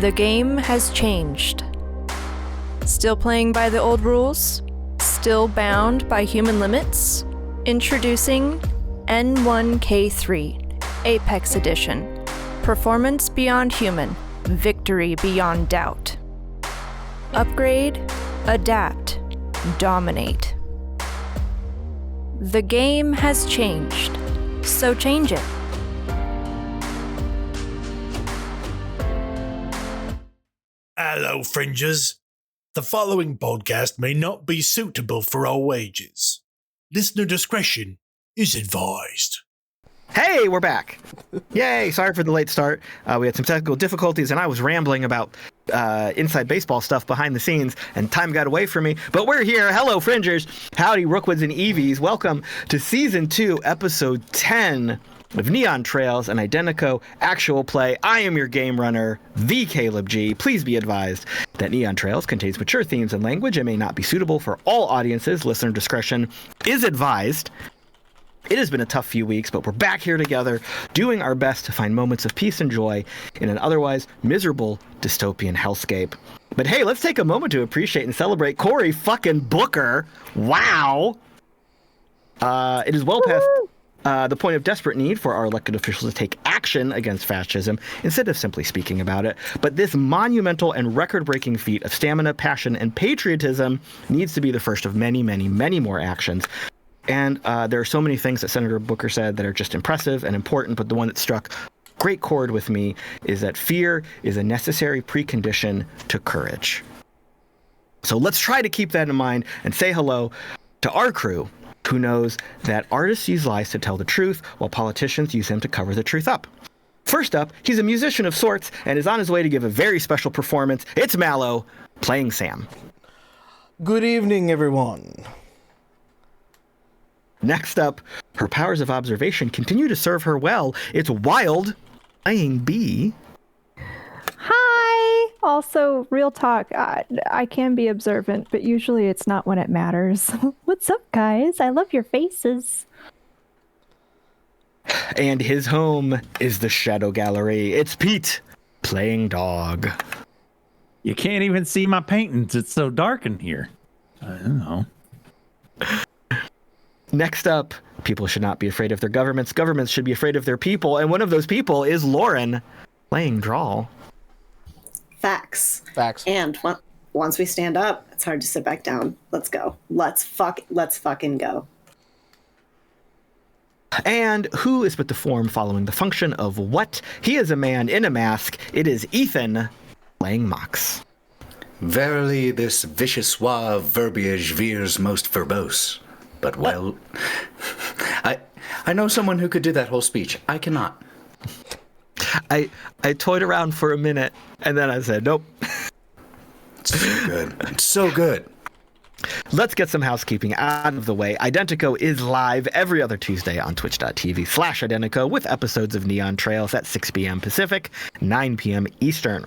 The game has changed. Still playing by the old rules? Still bound by human limits? Introducing N1K3, Apex Edition. Performance beyond human, victory beyond doubt. Upgrade, adapt, dominate. The game has changed, so change it. Hello, Fringers. The following podcast may not be suitable for all ages. Listener discretion is advised. Hey, we're back. Yay, sorry for the late start. We had some technical difficulties, and I was rambling about inside baseball stuff behind the scenes, and time got away from me. But we're here. Hello, Fringers. Howdy, Rookwoods and Eevees. Welcome to Season 2, Episode 10 of Neon Trails and Identico Actual Play. I am your game runner, the Caleb G. Please be advised that Neon Trails contains mature themes and language and may not be suitable for all audiences. Listener discretion is advised. It has been a tough few weeks, but we're back here together, doing our best to find moments of peace and joy in an otherwise miserable dystopian hellscape. But hey, let's take a moment to appreciate and celebrate Cory fucking Booker. Wow! It is well past the point of desperate need for our elected officials to take action against fascism instead of simply speaking about it. But this monumental and record-breaking feat of stamina, passion, and patriotism needs to be the first of many, many, many more actions. And there are so many things that Senator Booker said that are just impressive and important, but the one that struck great chord with me is that fear is a necessary precondition to courage. So let's try to keep that in mind and say hello to our crew, who knows that artists use lies to tell the truth, while politicians use them to cover the truth up. First up, he's a musician of sorts and is on his way to give a very special performance. It's Mallo, playing Sam. Good evening, everyone. Next up, her powers of observation continue to serve her well. It's Wild, playing B. Hi! Also, real talk, I can be observant, but usually it's not when it matters. What's up, guys? I love your faces. And his home is the Shadow Gallery. It's Pete, playing Dog. You can't even see my paintings. It's so dark in here. I don't know. Next up, people should not be afraid of their governments. Governments should be afraid of their people. And one of those people is Lauren, playing Drall. Facts. And once we stand up, it's hard to sit back down. Let's go. Let's fucking go. And who is but the form following the function of what? He is a man in a mask. It is Ethan, playing Mox. Verily, this vicious suave verbiage veers most verbose. But well, I know someone who could do that whole speech. I cannot. I toyed around for a minute, and then I said, nope. It's so good. It's so good. Let's get some housekeeping out of the way. Identico is live every other Tuesday on twitch.tv/Identico with episodes of Neon Trails at 6 p.m. Pacific, 9 p.m. Eastern.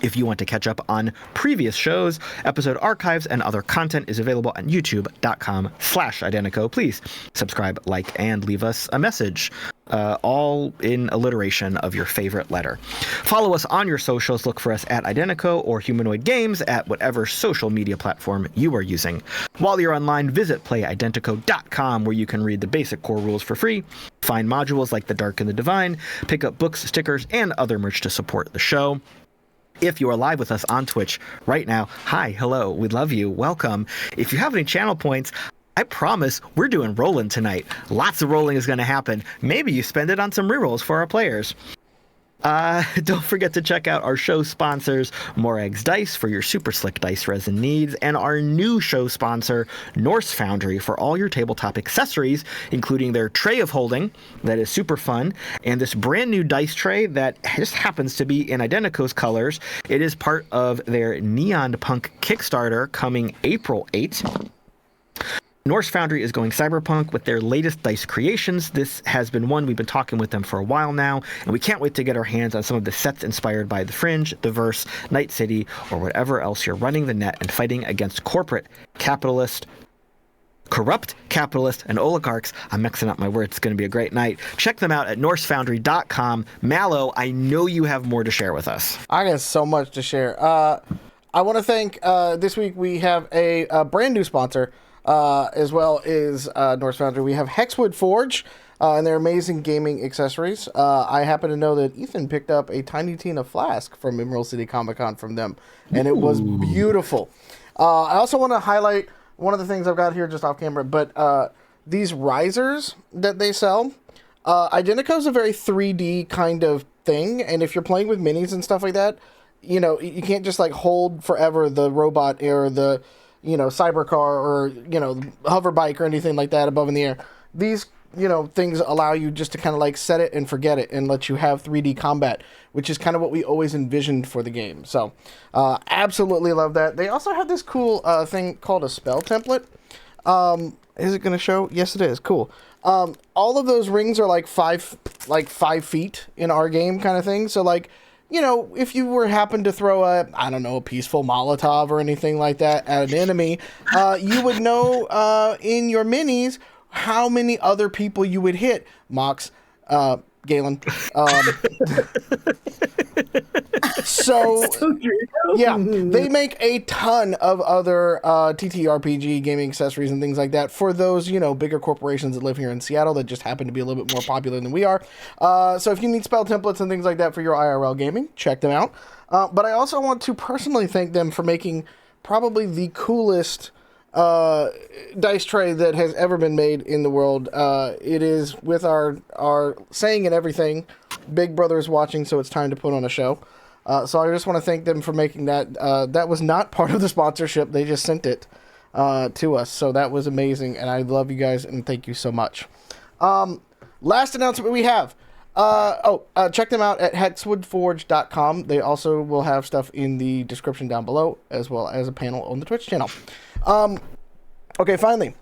If you want to catch up on previous shows, episode archives, and other content is available on youtube.com/Identico. Please subscribe, like, and leave us a message, all in alliteration of your favorite letter. Follow us on your socials. Look for us at Identico or Humanoid Games at whatever social media platform you are using. While you're online, visit playidentico.com, where you can read the basic core rules for free, find modules like the Dark and the Divine, pick up books, stickers, and other merch to support the show. If you are live with us on Twitch right now, hi, hello, we love you, welcome. If you have any channel points, I promise we're doing rolling tonight. Lots of rolling is going to happen. Maybe you spend it on some rerolls for our players. Don't forget to check out our show sponsors, More Eggs Dice for your super slick dice resin needs, and our new show sponsor, Norse Foundry, for all your tabletop accessories, including their tray of holding that is super fun, and this brand new dice tray that just happens to be in Identico's colors. It is part of their Neon Punk Kickstarter coming April 8th. Norse Foundry is going cyberpunk with their latest dice creations. This has been one we've been talking with them for a while now, and we can't wait to get our hands on some of the sets inspired by The Fringe, The Verse, Night City, or whatever else you're running the net and fighting against corporate capitalist corrupt capitalists and oligarchs. I'm mixing up my words. It's going to be a great night. Check them out at norsefoundry.com. Mallo, I know you have more to share with us. I got so much to share. I want to thank, this week we have a brand new sponsor, as well as Norse Foundry. We have Hexwood Forge and their amazing gaming accessories. I happen to know that Ethan picked up a Tiny Tina flask from Emerald City Comic Con from them, and it was beautiful. I also want to highlight one of the things I've got here just off camera, but these risers that they sell, Identico is a very 3D kind of thing, and if you're playing with minis and stuff like that, you know, you can't just like hold forever the robot or the, you know, cybercar or, you know, hover bike or anything like that above in the air. These, you know, things allow you just to kind of like set it and forget it and let you have 3D combat, which is kind of what we always envisioned for the game. So absolutely love that. They also have this cool thing called a spell template. Is it going to show? Yes, it is. Cool. All of those rings are like 5 feet in our game kind of thing. So like, you know, if you were happen to throw a peaceful Molotov or anything like that at an enemy, you would know in your minis how many other people you would hit. Mox, Galen. So yeah, they make a ton of other TTRPG gaming accessories and things like that for those, you know, bigger corporations that live here in Seattle that just happen to be a little bit more popular than we are. So if you need spell templates and things like that for your IRL gaming, check them out. But I also want to personally thank them for making probably the coolest dice tray that has ever been made in the world. It is with our saying and everything, Big Brother's watching, so it's time to put on a show. So I just want to thank them for making that. That was not part of the sponsorship. They just sent it to us. So that was amazing. And I love you guys and thank you so much. Last announcement we have. Check them out at hexwoodforge.com. They also will have stuff in the description down below, as well as a panel on the Twitch channel. Okay, finally.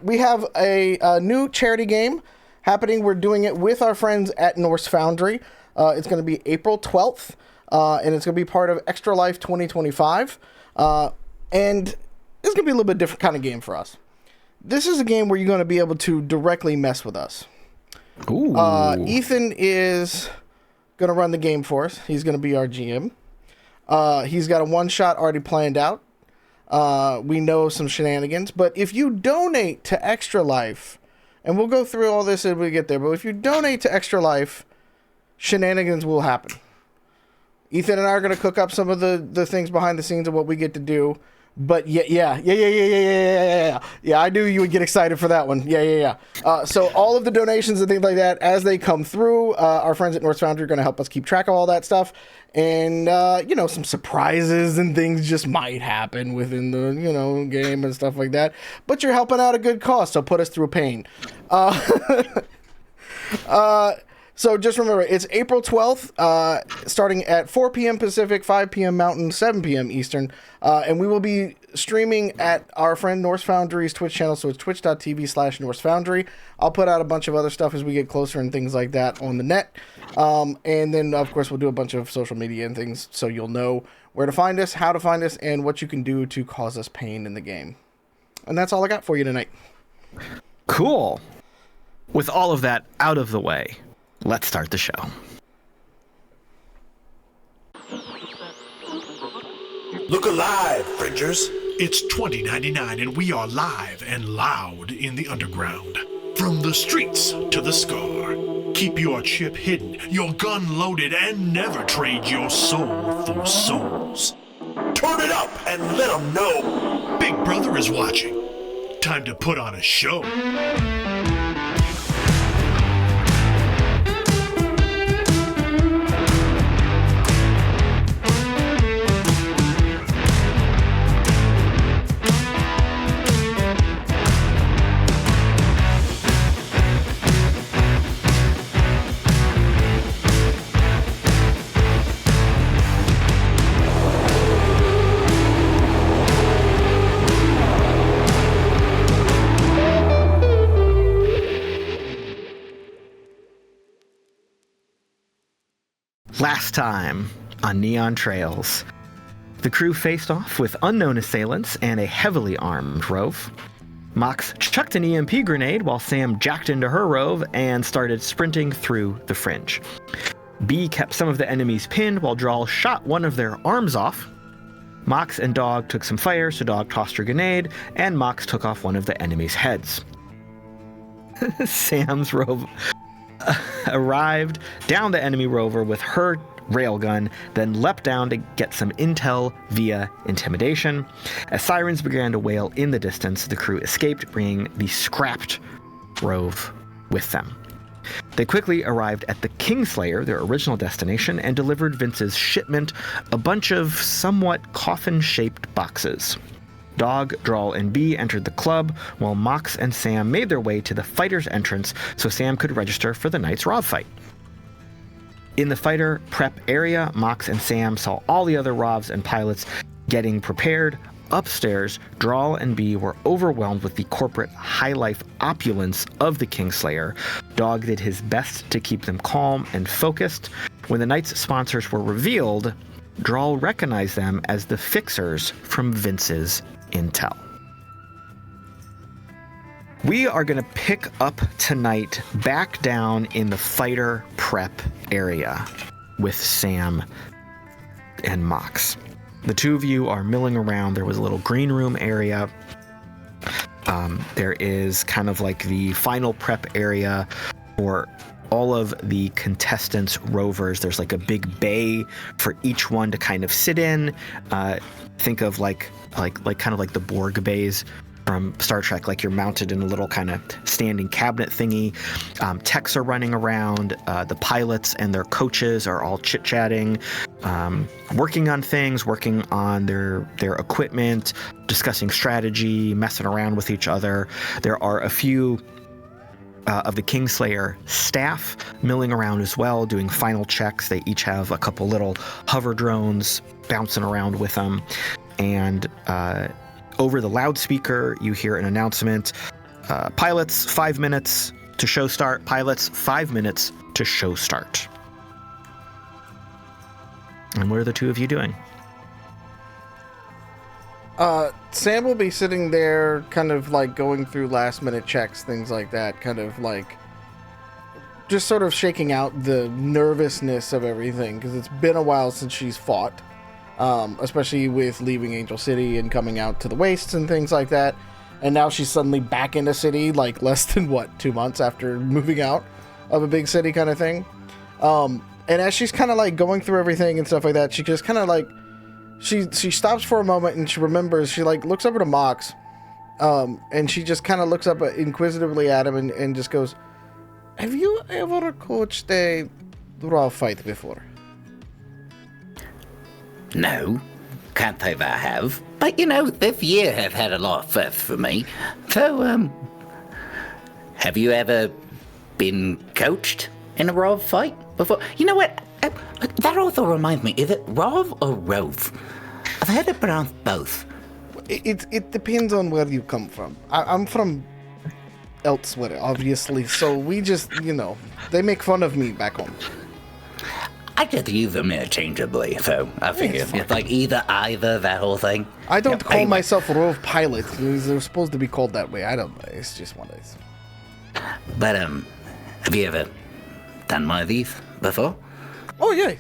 We have a new charity game happening. We're doing it with our friends at Norse Foundry. It's going to be April 12th, and it's going to be part of Extra Life 2025. And it's going to be a little bit different kind of game for us. This is a game where you're going to be able to directly mess with us. Ooh. Ethan is going to run the game for us. He's going to be our GM. He's got a one-shot already planned out. We know some shenanigans, but if you donate to Extra Life, and we'll go through all this as we get there, but if you donate to Extra Life, shenanigans will happen. Ethan and I are going to cook up some of the things behind the scenes of what we get to do. But yeah, I knew you would get excited for that one. Yeah. So all of the donations and things like that, as they come through, our friends at Norse Foundry are going to help us keep track of all that stuff. And, you know, some surprises and things just might happen within the, you know, game and stuff like that. But you're helping out a good cause, so put us through pain. So just remember, it's April 12th, starting at 4 p.m. Pacific, 5 p.m. Mountain, 7 p.m. Eastern. And we will be streaming at our friend Norse Foundry's Twitch channel, so it's twitch.tv/Norse Foundry. I'll put out a bunch of other stuff as we get closer and things like that on the net. And then, of course, we'll do a bunch of social media and things so you'll know where to find us, how to find us, and what you can do to cause us pain in the game. And that's all I got for you tonight. Cool. With all of that out of the way, let's start the show. Look alive, Fringers. It's 2099 and we are live and loud in the underground. From the streets to the scar. Keep your chip hidden, your gun loaded, and never trade your soul for souls. Turn it up and let them know Big Brother is watching. Time to put on a show. Last time on Neon Trails, the crew faced off with unknown assailants and a heavily armed Rove. Mox chucked an EMP grenade while Sam jacked into her rove and started sprinting through the fringe. B kept some of the enemies pinned while Drall shot one of their arms off. Mox and Dog took some fire, so Dog tossed her grenade, and Mox took off one of the enemies' heads. Sam's rove arrived down the enemy rover with her railgun, then leapt down to get some intel via intimidation. As sirens began to wail in the distance, the crew escaped, bringing the scrapped rove with them. They quickly arrived at the Kingslayer, their original destination, and delivered Vince's shipment, a bunch of somewhat coffin-shaped boxes. Dog, Drall, and B entered the club, while Mox and Sam made their way to the fighter's entrance so Sam could register for the night's Rov fight. In the fighter prep area, Mox and Sam saw all the other Rovs and pilots getting prepared. Upstairs, Drall and B were overwhelmed with the corporate high-life opulence of the Kingslayer. Dog did his best to keep them calm and focused. When the night's sponsors were revealed, Drall recognized them as the Fixers from Vince's intel. We are going to pick up tonight back down in the fighter prep area with Sam and Mox. The two of you are milling around. There was a little green room area. There is kind of like the final prep area for all of the contestants' rovers. There's like a big bay for each one to kind of sit in. Think of like kind of like the Borg bays from Star Trek, like you're mounted in a little kind of standing cabinet thingy. Techs are running around. The pilots and their coaches are all chit-chatting, working on things, working on their equipment, discussing strategy, messing around with each other. There are a few of the Kingslayer staff milling around as well, doing final checks. They each have a couple little hover drones bouncing around with them. And over the loudspeaker, you hear an announcement. Pilots, 5 minutes to show start. Pilots, 5 minutes to show start. And what are the two of you doing? Sam will be sitting there kind of like going through last minute checks, things like that, kind of like just sort of shaking out the nervousness of everything, because it's been a while since she's fought. Especially with leaving Angel City and coming out to the wastes and things like that. And now she's suddenly back in a city, like less than 2 months after moving out of a big city kind of thing. And as she's kind of like going through everything and stuff like that, she just kind of like, she stops for a moment and she remembers, she like looks over to Mox, and she just kind of looks up inquisitively at him and just goes, "Have you ever coached a Drall fight before?" No, can't say that I have. But, this year has had a lot of firsts for me. So, have you ever been coached in a Rov fight before? You know what? That also reminds me, is it Rov or Rove? I've heard it pronounced both. It depends on where you come from. I'm from elsewhere, obviously, so we just, they make fun of me back home. I just use them interchangeably, so I figure it's like either, that whole thing. I don't call myself a Rove pilot. They're supposed to be called that way. I don't know. It's just one of these. But, have you ever done one of these before? Oh, yeah.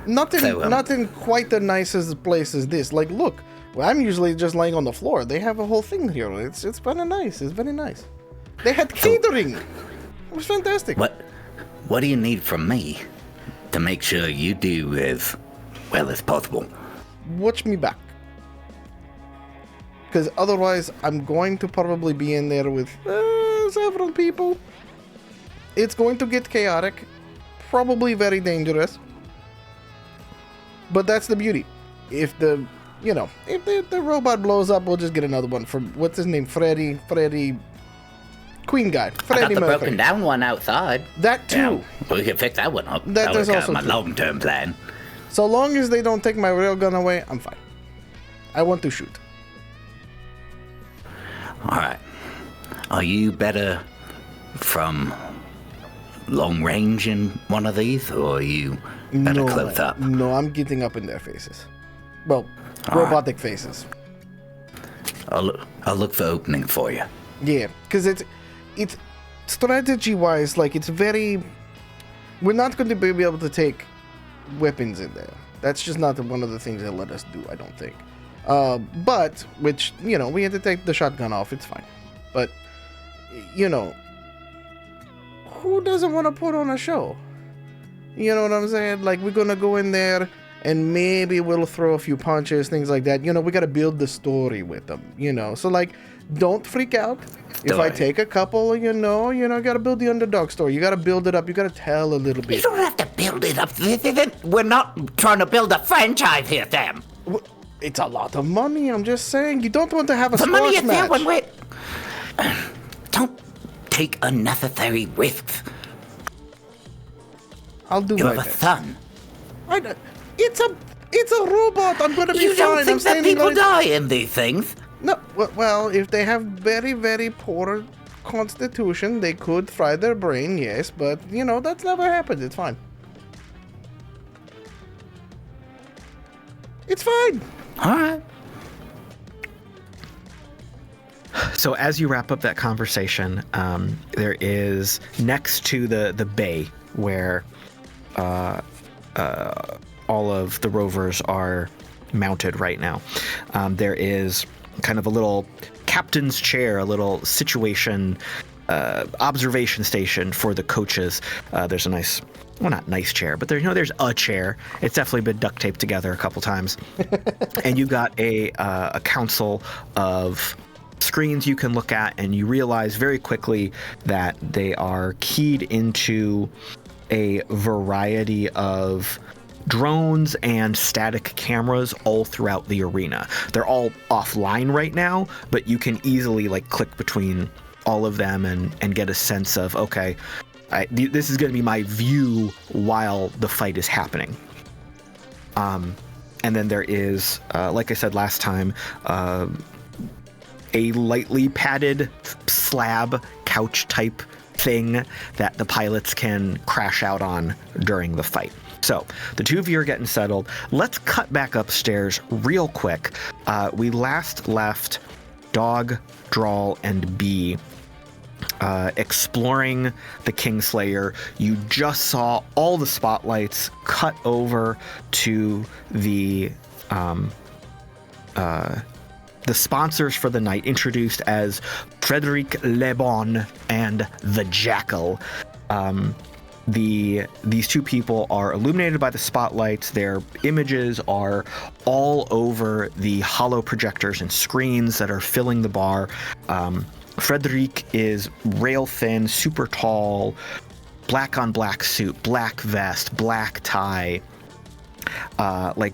Not in quite the nicest place as this. Like, look, I'm usually just laying on the floor. They have a whole thing here. It's very nice. It's very nice. They had catering. It was fantastic. What do you need from me to make sure you do as well as possible? Watch me back. Because otherwise, I'm going to probably be in there with several people. It's going to get chaotic. Probably very dangerous. But that's the beauty. If the robot blows up, we'll just get another one from, what's his name? Freddy... Queen guy. I got the broken down one outside. That too. Yeah, we can fix that one up. That was also my long-term plan. So long as they don't take my railgun away, I'm fine. I want to shoot. All right. Are you better from long range in one of these, or are you better close up? No, I'm getting up in their faces. Well, robotic faces. I'll look for opening for you. Yeah, because it's strategy-wise, like, it's very... We're not going to be able to take weapons in there. That's just not one of the things they'll let us do, I don't think. But, which, you know, we had to take the shotgun off, it's fine. But, you know, who doesn't want to put on a show? You know what I'm saying? Like, we're going to go in there and maybe we'll throw a few punches, things like that. You know, we got to build the story with them, you know. So, like, don't freak out. If I take a couple, you know, got to build the underdog story. You got to build it up. You got to tell a little bit. You don't have to build it up. We're not trying to build a franchise here, Sam. It's a lot of money. I'm just saying. You don't want to have a the money squash is there match. when we're... Don't take unnecessary risks. I'll do You my have a best. son. It's a robot. I'm gonna be You fine. don't I'm think that standing people right- die in these things? No. Well, if they have very, very poor constitution, they could fry their brain. Yes, but you know that's never happened. It's fine. It's fine. All right. So as you wrap up that conversation, there is next to the bay where all of the rovers are mounted right now. There is kind of a little captain's chair, a little situation observation station for the coaches. There's a nice, well, not nice chair, but there's a chair. It's definitely been duct taped together a couple times. And you've got a council of screens you can look at, and you realize very quickly that they are keyed into a variety of drones and static cameras all throughout the arena. They're all offline right now, but you can easily click between all of them and get a sense of, okay, this is going to be my view while the fight is happening. And then there is, like I said last time, a lightly padded slab couch type thing that the pilots can crash out on during the fight. So the two of you are getting settled. Let's cut back upstairs real quick. We last left Dog, Drall, and Bee exploring the Kingslayer. You just saw all the spotlights cut over to the sponsors for the night, introduced as Frederic Le Bon and the Jackal. These two people are illuminated by the spotlights. Their images are all over the hollow projectors and screens that are filling the bar. Frederic is rail thin, super tall, black on black suit, black vest, black tie,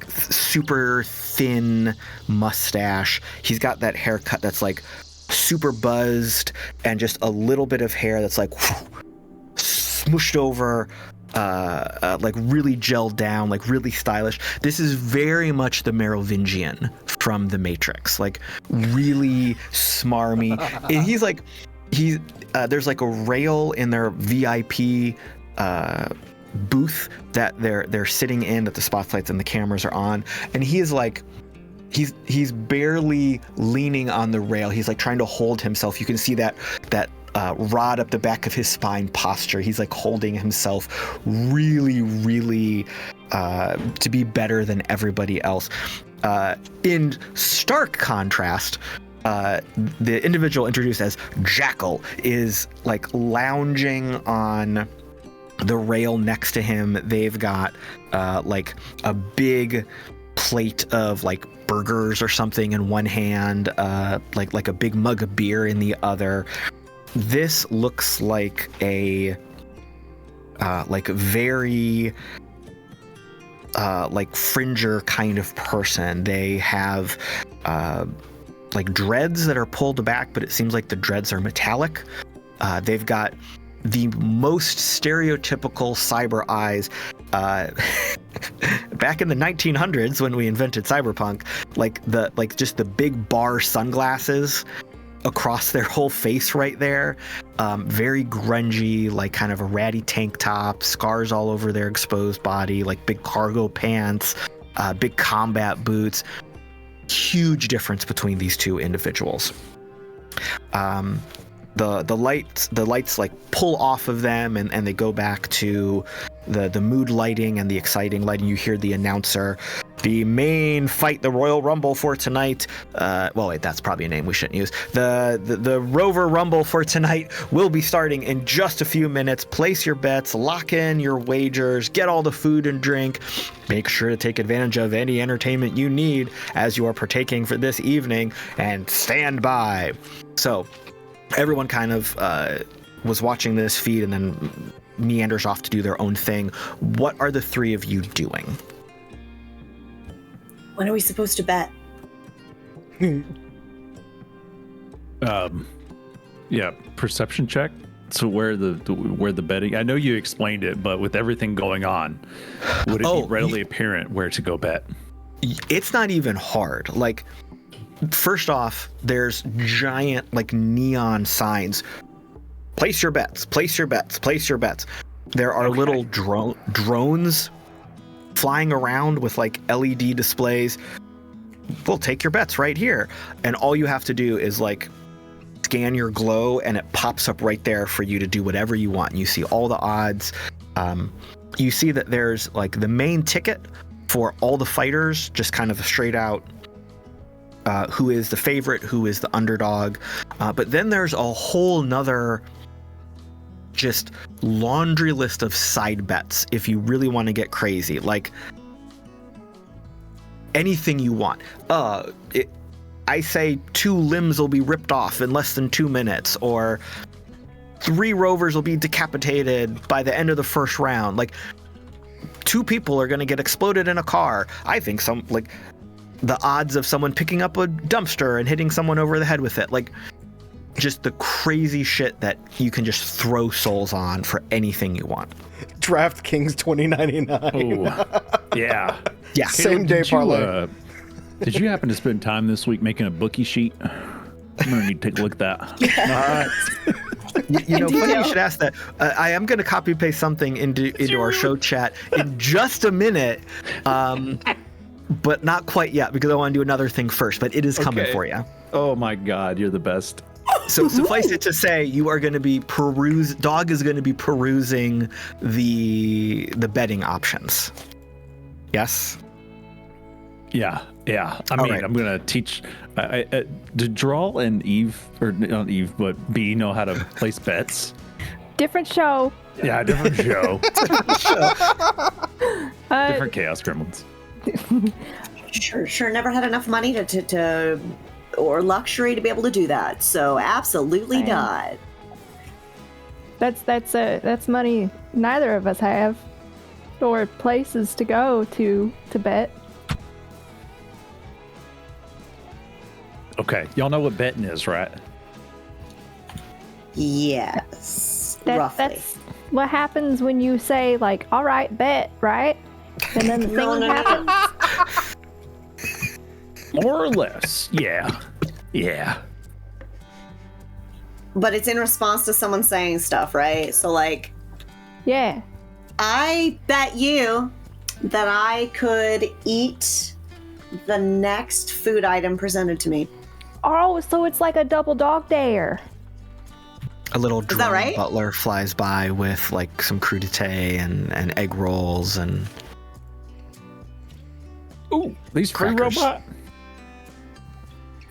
super thin mustache. He's got that haircut that's super buzzed and just a little bit of hair that's smooshed over, really gelled down, really stylish. This is very much the Merovingian from The Matrix, really smarmy. And there's a rail in their VIP booth that they're sitting in, that the spotlights and the cameras are on, and he is he's barely leaning on the rail. He's trying to hold himself. You can see that rod up the back of his spine posture. He's holding himself really to be better than everybody else. In stark contrast, the individual introduced as Jackal is lounging on the rail next to him. They've got a big plate of burgers or something in one hand, like a big mug of beer in the other. This looks like a very fringer kind of person. They have dreads that are pulled back, but it seems like the dreads are metallic. They've got the most stereotypical cyber eyes. Back in the 1900s, when we invented cyberpunk, just the big bar sunglasses across their whole face right there. Very grungy, kind of a ratty tank top, scars all over their exposed body, big cargo pants, big combat boots. huge difference between these two individuals. The lights like pull off of them and they go back to the mood lighting and the exciting lighting. You hear the announcer, the main fight, the Royal Rumble for tonight. Well, wait, that's probably a name we shouldn't use. The Rover Rumble for tonight will be starting in just a few minutes. Place your bets, lock in your wagers, get all the food and drink. Make sure to take advantage of any entertainment you need as you are partaking for this evening, and stand by. So everyone kind of was watching this feed and then meanders off to do their own thing. What are the three of you doing? When are we supposed to bet? Yeah, perception check. So where the betting? I know you explained it, but with everything going on, would it be readily apparent where to go bet? It's not even hard. Like, first off, there's giant like neon signs. Place your bets. Place your bets. Place your bets. There are little drones flying around with like LED displays. We'll take your bets right here, and all you have to do is like scan your glow and it pops up right there for you to do whatever you want. You see all the odds. You see that there's like the main ticket for all the fighters, just kind of a straight out who is the favorite, who is the underdog. But then there's a whole nother just laundry list of side bets if you really want to get crazy. Like anything you want. I say 2 limbs will be ripped off in less than 2 minutes, or 3 rovers will be decapitated by the end of the first round. Like 2 people are going to get exploded in a car. I think the odds of someone picking up a dumpster and hitting someone over the head with it, like just the crazy shit that you can just throw souls on for anything you want. DraftKings 2099. Oh, yeah. Yeah. Same day parlay. Did you happen to spend time this week making a bookie sheet? I'm gonna need to take a look at that. You know, funny you should ask that. I am going to copy paste something into our show chat in just a minute, but not quite yet because I want to do another thing first. But it is coming for you. Oh my God, you're the best. So suffice it to say, you are going to be Dog is going to be perusing the betting options. Yes. Yeah. I mean, right. I'm gonna teach. Did Drall and Eve, or not Eve, but B know how to place bets? Different show. Yeah, different show. Different Chaos Gremlins. Sure. Never had enough money to or luxury to be able to do that. So absolutely not. That's money neither of us have, or places to go to bet. Okay, y'all know what betting is, right? Yes. Roughly. That's what happens when you say, like, all right, bet, right? And then the thing happens. More or less. Yeah. But it's in response to someone saying stuff, right? So, like, yeah. I bet you that I could eat the next food item presented to me. Oh, so it's like a double dog dare. A little drone right? butler flies by with like some crudité and egg rolls and. Ooh, these free crackers. Robot.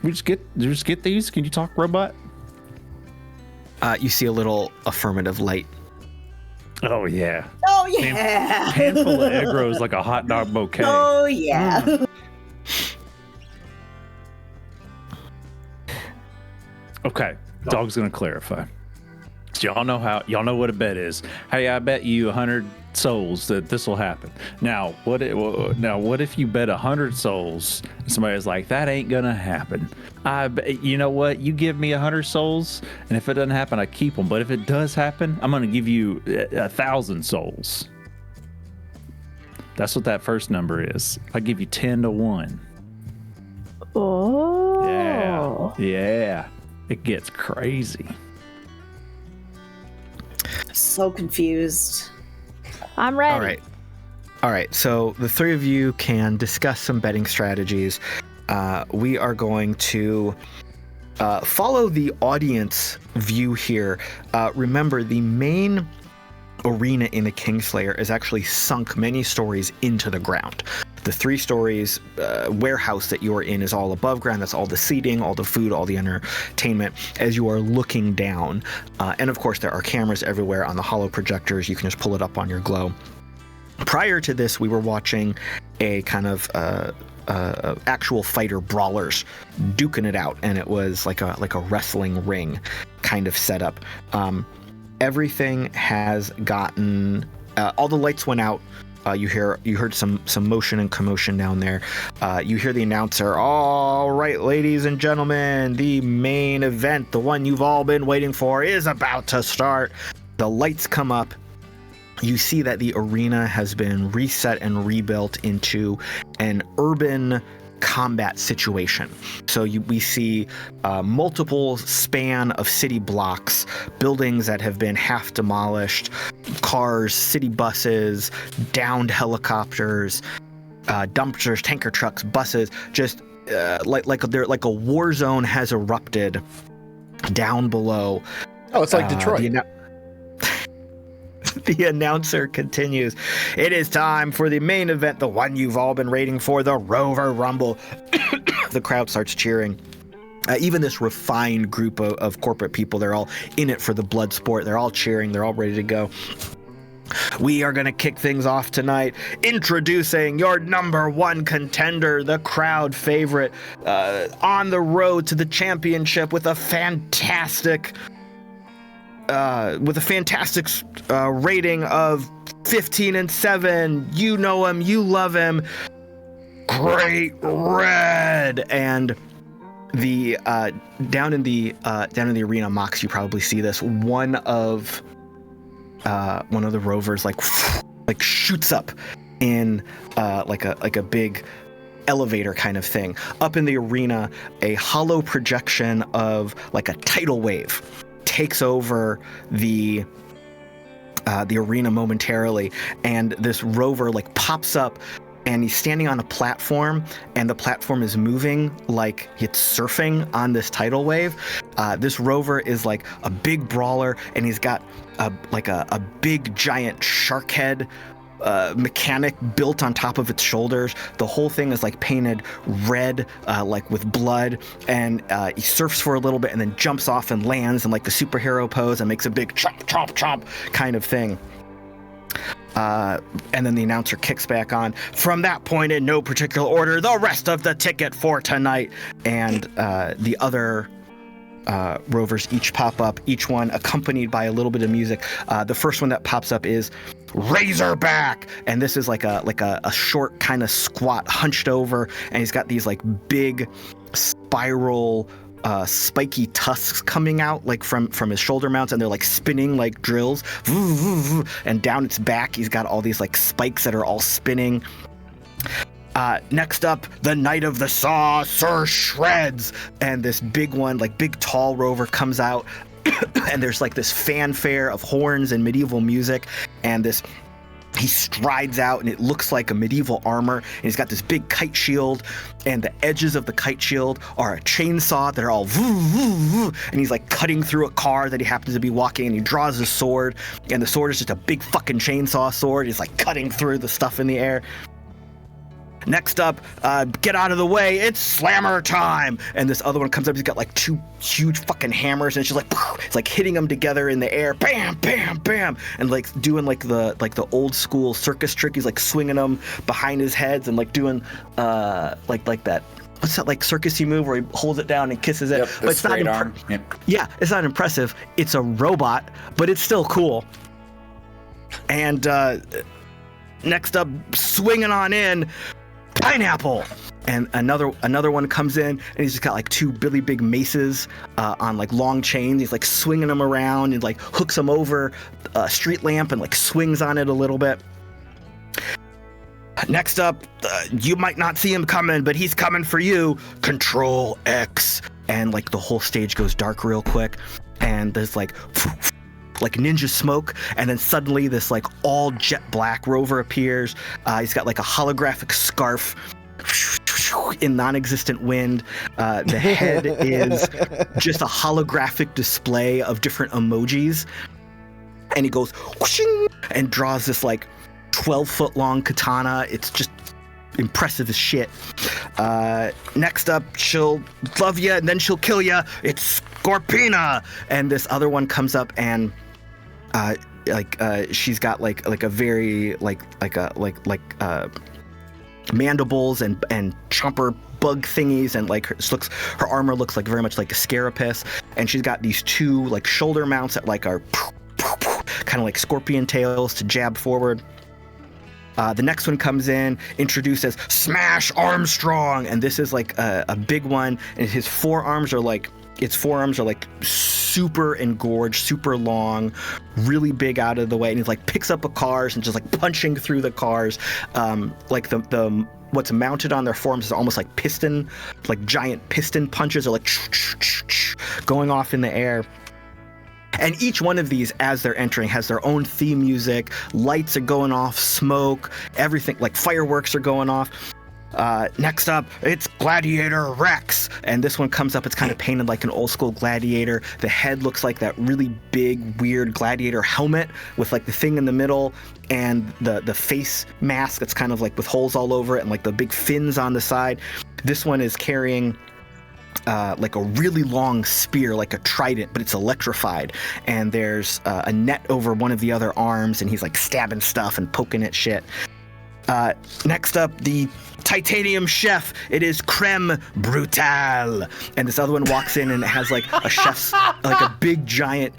We just get these. Can you talk, robot? You see a little affirmative light. Oh yeah. Oh yeah. Handful of egg rolls like a hot dog bouquet. Oh yeah. Okay, Dog's gonna clarify. So y'all know what a bet is. Hey, I bet you 100 souls that this will happen. Now, what if you bet 100 souls? And somebody's like, that ain't gonna happen. You know what? You give me 100 souls, and if it doesn't happen, I keep them. But if it does happen, I'm gonna give you 1,000 souls. That's what that first number is. I give you 10 to 1. Oh. Yeah. It gets crazy. So confused. I'm ready. All right. So the three of you can discuss some betting strategies. we are going to follow the audience view here. Remember, the main arena in the Kingslayer is actually sunk many stories into the ground. The 3 stories warehouse that you're in is all above ground. That's all the seating, all the food, all the entertainment as you are looking down. And of course, there are cameras everywhere on the holo projectors. You can just pull it up on your glow. Prior to this, we were watching a kind of actual fighter brawlers duking it out, and it was like a wrestling ring kind of setup. Everything has gotten all the lights went out. You heard some motion and commotion down there. You hear the announcer, "All right, ladies and gentlemen, the main event, the one you've all been waiting for, is about to start." The lights come up. You see that the arena has been reset and rebuilt into an urban combat situation. So we see multiple span of city blocks, buildings that have been half demolished, cars, city buses, downed helicopters, dumpsters, tanker trucks, buses, just like a war zone has erupted down below. Oh, it's like Detroit. The announcer continues, "It is time for the main event, the one you've all been waiting for, the Rover Rumble." The crowd starts cheering. Even this refined group of corporate people, they're all in it for the blood sport. They're all cheering. They're all ready to go. "We are going to kick things off tonight. Introducing your number 1 contender, the crowd favorite, on the road to the championship with a fantastic rating of 15-7. You know him, you love him. Great Red." And the down in the arena, Mox, you probably see this. One of the rovers like shoots up in like a big elevator kind of thing. Up in the arena, a hollow projection of like a tidal wave takes over the arena momentarily, and this rover like pops up, and he's standing on a platform, and the platform is moving like it's surfing on this tidal wave. This rover is like a big brawler, and he's got a big giant shark head mechanic built on top of its shoulders. The whole thing is like painted red, like with blood, and he surfs for a little bit and then jumps off and lands in like the superhero pose and makes a big chomp chomp chomp kind of thing. And then the announcer kicks back on. "From that point, in no particular order, the rest of the ticket for tonight." And the other rovers each pop up, each one accompanied by a little bit of music. The first one that pops up is Razorback, and this is like a short kind of squat, hunched over, and he's got these like big spiral spiky tusks coming out like from his shoulder mounts, and they're like spinning like drills. And down its back he's got all these like spikes that are all spinning. Next up, the Knight of the Saw, Sir Shreds, and this big one, like big tall rover, comes out. And there's like this fanfare of horns and medieval music, and he strides out, and it looks like a medieval armor, and he's got this big kite shield, and the edges of the kite shield are a chainsaw that are all and he's like cutting through a car that he happens to be walking, and he draws his sword, and the sword is just a big fucking chainsaw sword. He's like cutting through the stuff in the air. Next up, get out of the way, it's slammer time. And this other one comes up, he's got like 2 huge fucking hammers, and it's just like, it's like hitting them together in the air, bam, bam, bam, and like doing like the old school circus trick. He's like swinging them behind his heads and like doing like that. What's that like circusy move where he holds it down and kisses it? Yep, but it's not Yeah, it's not impressive. It's a robot, but it's still cool. And next up, swinging on in, Pineapple. And another one comes in, and he's just got like 2 really big maces on like long chains. He's like swinging them around and like hooks them over a street lamp and like swings on it a little bit. Next up, you might not see him coming, but he's coming for you. Control X. And like the whole stage goes dark real quick, and there's like ninja smoke, and then suddenly this like all jet black rover appears. He's got like a holographic scarf, in non-existent wind. The head is just a holographic display of different emojis. And he goes whooshing, and draws this like 12-foot long katana. It's just impressive as shit. Next up, she'll love you and then she'll kill you. It's Scorpina. And this other one comes up and she's got like a very like mandibles and chomper bug thingies, and like her armor looks like very much like a scarapace, and she's got these two like shoulder mounts that like are kind of like scorpion tails to jab forward. The next one comes in, introduced as Smash Armstrong, and this is like a big one, and its forearms are like super engorged, super long, really big out of the way, and he like picks up cars and just like punching through the cars. Like the what's mounted on their forearms is almost like piston, like giant piston punches are like going off in the air. And each one of these, as they're entering, has their own theme music. Lights are going off, smoke, everything, like fireworks are going off. Next up, it's Gladiator Rex. And this one comes up, it's kind of painted like an old school gladiator. The head looks like that really big, weird gladiator helmet with like the thing in the middle, and the face mask that's kind of like with holes all over it, and like the big fins on the side. This one is carrying like a really long spear, like a trident, but it's electrified, and there's a net over one of the other arms, and he's like stabbing stuff and poking at shit. Next up, the Titanium Chef. It is Creme Brutale, and this other one walks in and it has like a chef's, like a big giant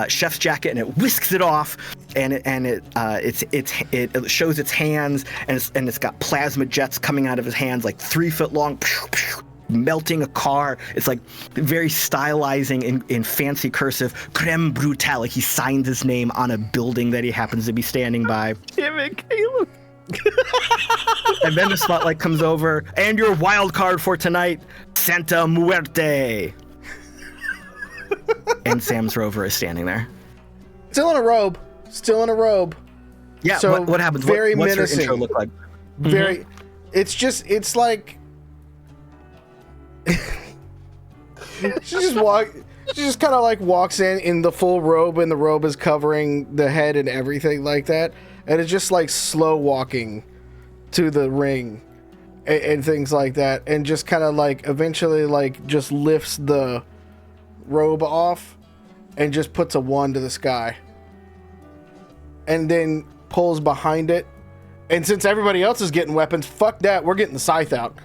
chef's jacket, and it whisks it off, and it shows its hands, and it's got plasma jets coming out of his hands, like 3 foot long. Melting a car. It's like very stylizing in fancy cursive, Creme Brutale, like he signed his name on a building that he happens to be standing by. Damn it, Caleb. And then the spotlight comes over, and your wild card for tonight, Santa Muerte. And Sam's Rover is standing there. Still in a robe. Yeah, so what happens? Very what's menacing. her intro look like? Very. Mm-hmm. It's like she just kind of like walks in the full robe, and the robe is covering the head and everything like that, and it's just like slow walking to the ring and things like that, and just kind of like eventually like just lifts the robe off and just puts a wand to the sky, and then pulls behind it, and since everybody else is getting weapons, fuck that, we're getting the scythe out.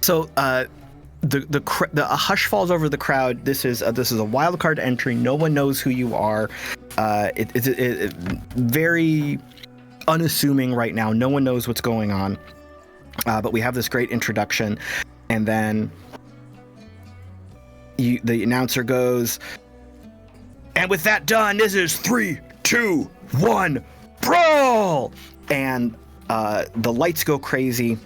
So a hush falls over the crowd. This is a wild card entry. No one knows who you are. It's very unassuming right now. No one knows what's going on. But we have this great introduction, and then the announcer goes, and with that done, this is 3, 2, 1, brawl! And the lights go crazy.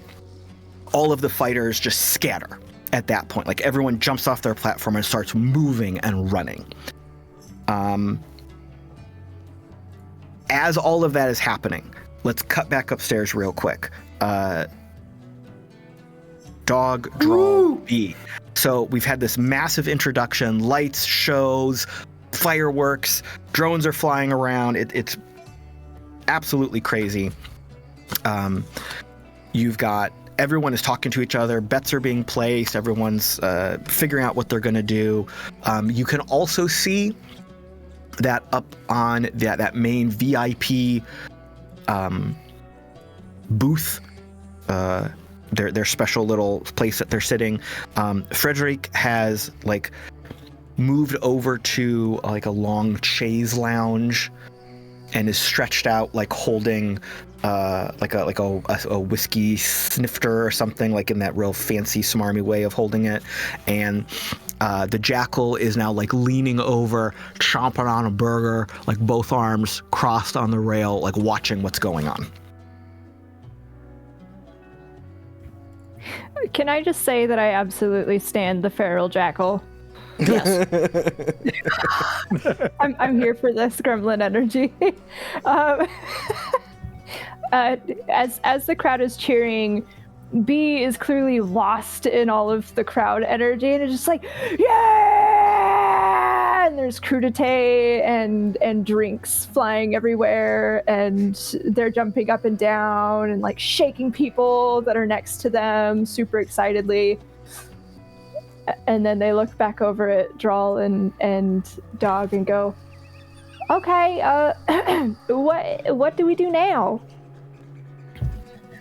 All of the fighters just scatter at that point. Like everyone jumps off their platform and starts moving and running. As all of that is happening, let's cut back upstairs real quick. Dog, Drall, B. So we've had this massive introduction, lights, shows, fireworks, drones are flying around. It's absolutely crazy. You've got everyone is talking to each other. Bets are being placed. Everyone's figuring out what they're going to do. You can also see that up on that main VIP booth, their special little place that they're sitting. Frederick has like moved over to like a long chaise lounge and is stretched out, like holding like a whiskey snifter or something, like in that real fancy smarmy way of holding it. And the jackal is now like leaning over, chomping on a burger, like both arms crossed on the rail, like watching what's going on. Can I just say that I absolutely stand the feral jackal? Yes. I'm here for this gremlin energy. as the crowd is cheering, B is clearly lost in all of the crowd energy, and it's just like, yeah! And there's crudité and drinks flying everywhere, and they're jumping up and down and like shaking people that are next to them super excitedly. And then they look back over at Drall and Dog and go, okay, what do we do now?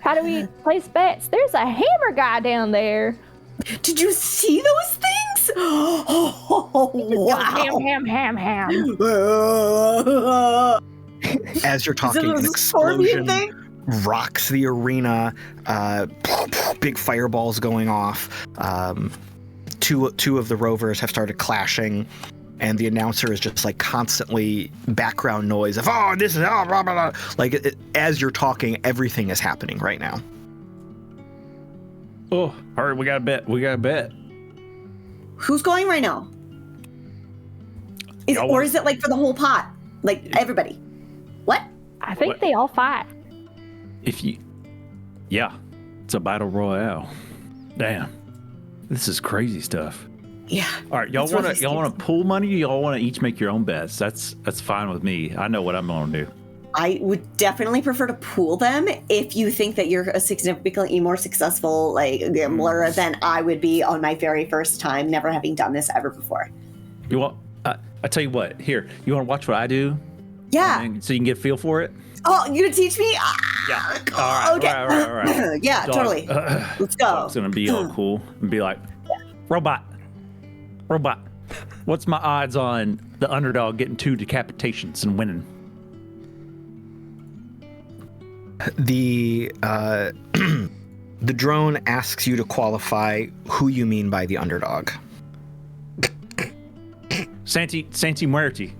How do we place bets? There's a hammer guy down there. Did you see those things? Oh, wow. Ham. As you're talking, an explosion rocks the arena. Big fireballs going off. Two of the rovers have started clashing, and the announcer is just like constantly background noise of this is blah, blah, blah. Like as you're talking, everything is happening right now. Oh, all right, we got a bet. Who's going right now? Or is it like for the whole pot? Like everybody? What? I think they all fight. Yeah, it's a battle royale. Damn, this is crazy stuff. Yeah. All right, y'all want to pool money? Y'all want to each make your own bets? That's fine with me. I know what I'm gonna do. I would definitely prefer to pool them if you think that you're a significantly more successful gambler than I would be on my very first time, never having done this ever before. You want? I tell you what. Here, you want to watch what I do? Yeah. So you can get a feel for it. Oh, you gonna teach me? Yeah. All right. Okay. All right. Yeah, Dog, totally. Let's go. It's gonna be all cool and be like, robot. What's my odds on the underdog getting 2 decapitations and winning? The the drone asks you to qualify who you mean by the underdog. Santi Muerti.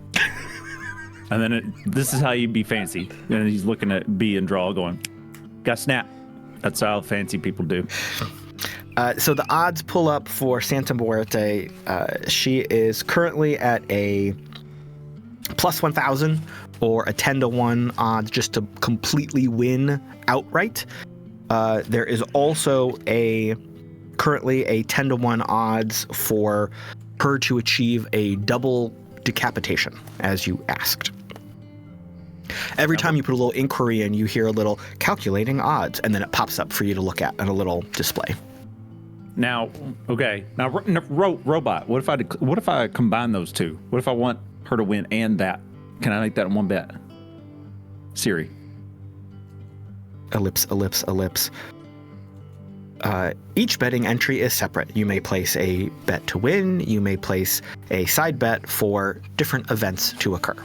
And then this is how you be fancy. And he's looking at B and Drall going, got snap. That's how fancy people do. So the odds pull up for Santa Muerte. She is currently at a plus 1,000 or a 10-to-1 odds just to completely win outright. There is also currently a 10-to-1 odds for her to achieve a double decapitation, as you asked. Every time you put a little inquiry in, you hear a little calculating odds, and then it pops up for you to look at on a little display. Now, okay. Now, robot. What if I combine those two? What if I want her to win and that? Can I make that in one bet? Siri. Ellipse. Each betting entry is separate. You may place a bet to win. You may place a side bet for different events to occur.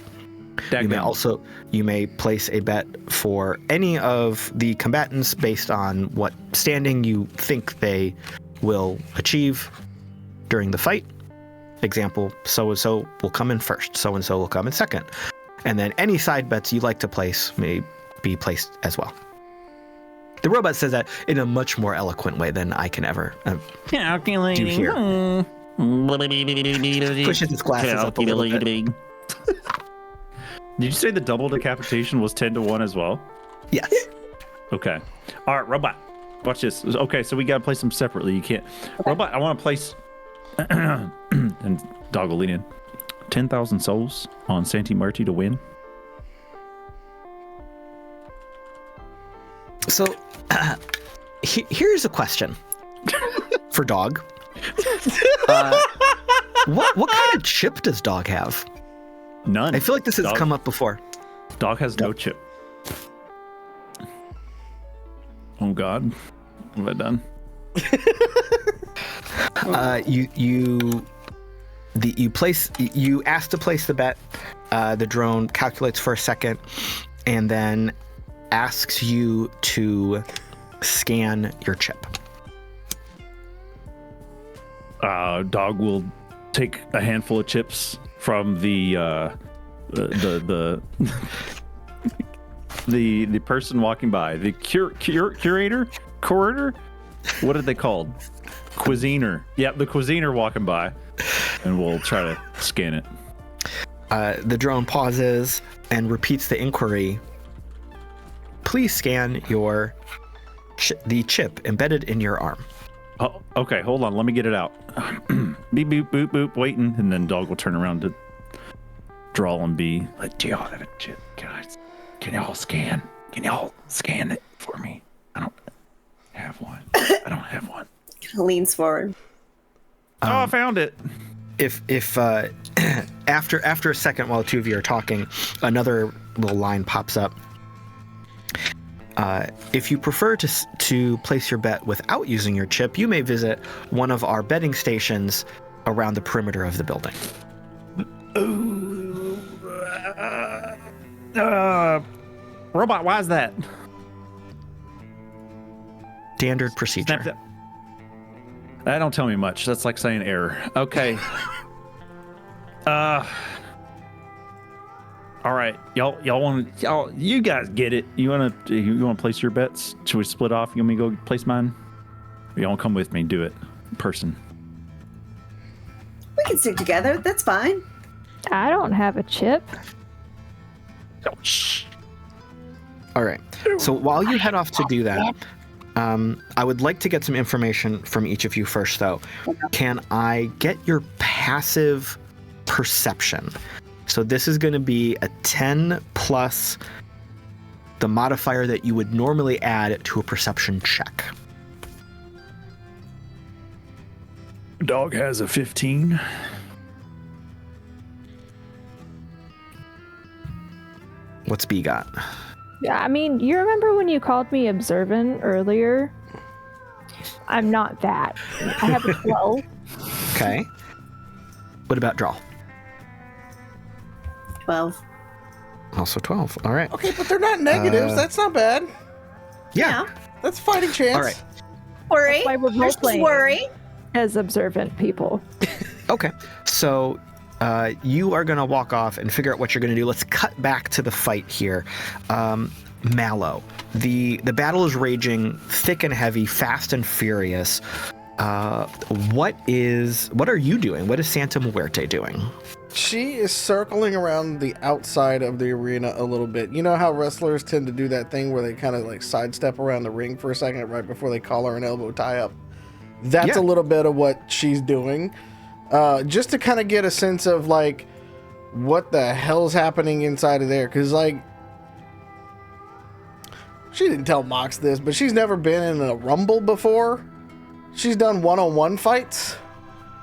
You may place a bet for any of the combatants based on what standing you think they will achieve during the fight. Example, so-and-so will come in first, so-and-so will come in second. And then any side bets you like to place may be placed as well. The robot says that in a much more eloquent way than I can ever do here. Pushes his glasses up a little bit. Did you say the double decapitation was 10-to-1 as well? Yes. Okay. All right, robot. Watch this. Okay, so we got to place them separately. You can't. Okay. Robot, I want to place... and Dog will lean in. 10,000 souls on Santi Muerti to win. So, here's a question for Dog. What kind of chip does Dog have? None. I feel like this has come up before. Dog has no chip. Oh God, what have I done? You ask to place the bet. The drone calculates for a second, and then asks you to scan your chip. Dog will take a handful of chips from the person walking by, the curator, what are they called? Cuisiner. Yeah, the cuisiner walking by, and we'll try to scan it. The drone pauses and repeats the inquiry. please scan the chip embedded in your arm. Oh, okay, hold on. Let me get it out. Beep, boop, boop, boop, waiting. And then dog will turn around to Drall and be like, do y'all have a chip? Can y'all scan? Can y'all scan it for me? I don't have one. Leans forward. I found it. If after a second while the two of you are talking, another little line pops up. If you prefer to place your bet without using your chip, you may visit one of our betting stations around the perimeter of the building. Robot, why is that? Standard procedure. That don't tell me much. That's like saying error. Okay. All right, you guys get it. You want to place your bets? Should we split off? You want me to go place mine? Or y'all come with me? Do it in person. We can stick together. That's fine. I don't have a chip. Oh, shh. All right. So while you head off to do that, I would like to get some information from each of you first, though. Can I get your passive perception? So this is going to be a 10 plus the modifier that you would normally add to a perception check. Dog has a 15. What's B got? Yeah, I mean, you remember when you called me observant earlier? I'm not that. I have a 12. Okay. What about Drall? 12. Also 12. All right. Okay, but they're not negatives. That's not bad. Yeah. That's fighting chance. All right. Worry. That's why we're There's role-playing worry. as observant people. Okay. So you are going to walk off and figure out what you're going to do. Let's cut back to the fight here. Mallo. The battle is raging thick and heavy, fast and furious. What are you doing? What is Santa Muerte doing? She is circling around the outside of the arena a little bit. You know how wrestlers tend to do that thing where they kind of like sidestep around the ring for a second right before they collar and elbow tie up? That's a little bit of what she's doing. Just to kind of get a sense of like what the hell's happening inside of there. Because like, she didn't tell Mox this, but she's never been in a rumble before. She's done one-on-one fights.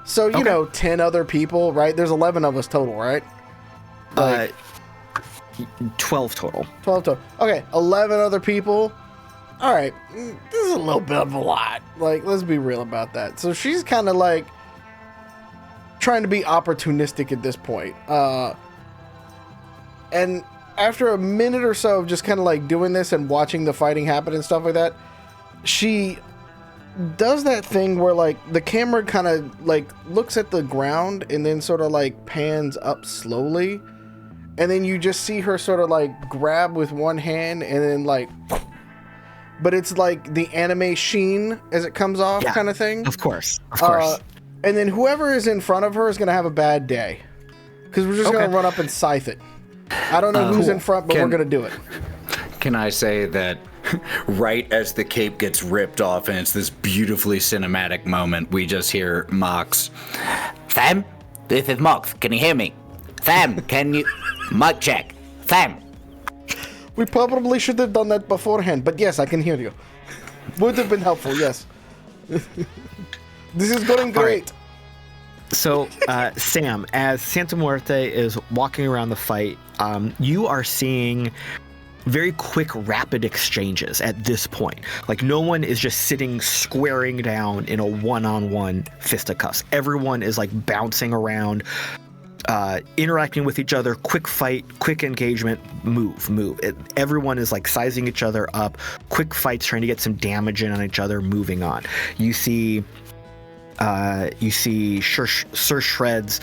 So, you know, 10 other people, right? There's 11 of us total, right? Like, 12 total. 12 total. Okay, 11 other people. All right, this is a little bit of a lot. Like, let's be real about that. So she's kind of like trying to be opportunistic at this point. And after a minute or so of just kind of like doing this and watching the fighting happen and stuff like that, she does that thing where like the camera kind of like looks at the ground and then sort of like pans up slowly, and then you just see her sort of like grab with one hand and then like, but it's like the anime sheen as it comes off kind of thing. Of course. And then whoever is in front of her is gonna have a bad day because we're just gonna run up and scythe it. I don't know who's in front, but we're gonna do it. Can I say that right as the cape gets ripped off and it's this beautifully cinematic moment, we just hear Mox. Sam, this is Mox. Can you hear me? Sam, can you... Mic check. Sam. We probably should have done that beforehand, but yes, I can hear you. Would have been helpful, yes. This is going great. Right. So, Sam, as Santa Muerte is walking around the fight, you are seeing very quick, rapid exchanges at this point. Like, no one is just sitting squaring down in a one-on-one fisticuffs. Everyone is, like, bouncing around, interacting with each other, quick fight, quick engagement, move. Everyone is, like, sizing each other up, quick fights, trying to get some damage in on each other, moving on. You see Sir Shreds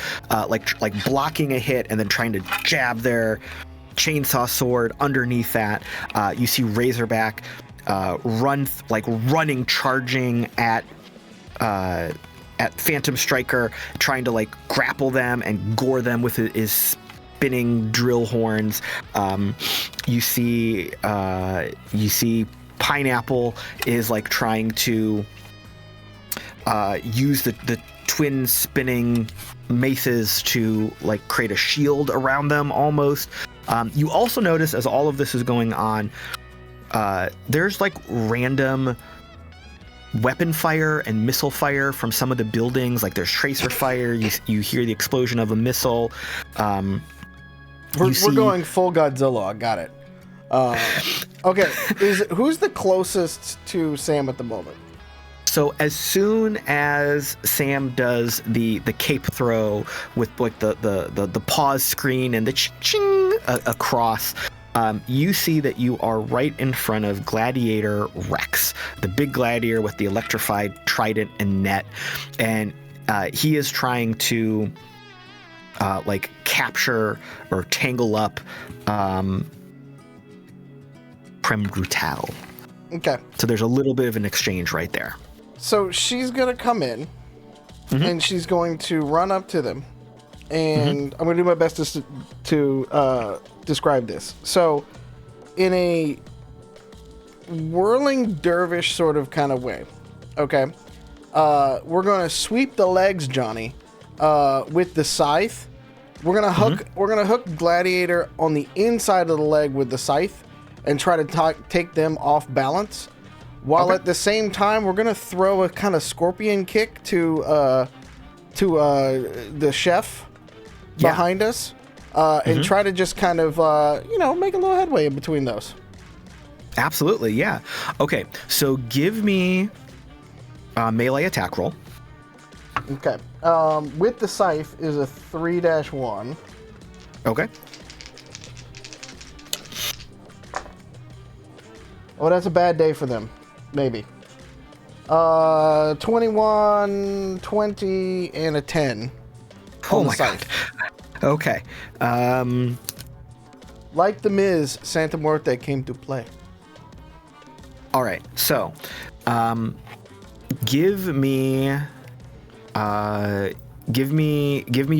like blocking a hit and then trying to jab their chainsaw sword underneath that. You see Razorback running, charging at Phantom Striker, trying to like grapple them and gore them with his spinning drill horns. You see Pineapple is like trying to use the twin spinning maces to like create a shield around them almost. You also notice as all of this is going on, there's like random weapon fire and missile fire from some of the buildings. Like there's tracer fire. You hear the explosion of a missile. We're going full Godzilla. I got it. Okay, who's the closest to Sam at the moment? So as soon as Sam does the cape throw with like the pause screen and the ching across, you see that you are right in front of Gladiator Rex, the big gladiator with the electrified trident and net, and he is trying to like capture or tangle up Prem Brutal. Okay. So there's a little bit of an exchange right there. So she's gonna come in, and she's going to run up to them, and I'm gonna do my best to describe this. So, in a whirling dervish sort of kind of way, okay, we're gonna sweep the legs, Johnny, with the scythe. We're gonna hook Gladiator on the inside of the leg with the scythe, and try to take them off balance. While at the same time, we're gonna throw a kind of scorpion kick to the chef behind us, and try to just kind of make a little headway in between those. Absolutely, yeah. Okay, so give me a melee attack roll. Okay. With the scythe is a 3-1. Okay. Oh, that's a bad day for them. Maybe. 21, 20, and a 10. Oh my god. Okay. Like the Miz, Santa Muerte came to play. All right. So, give me your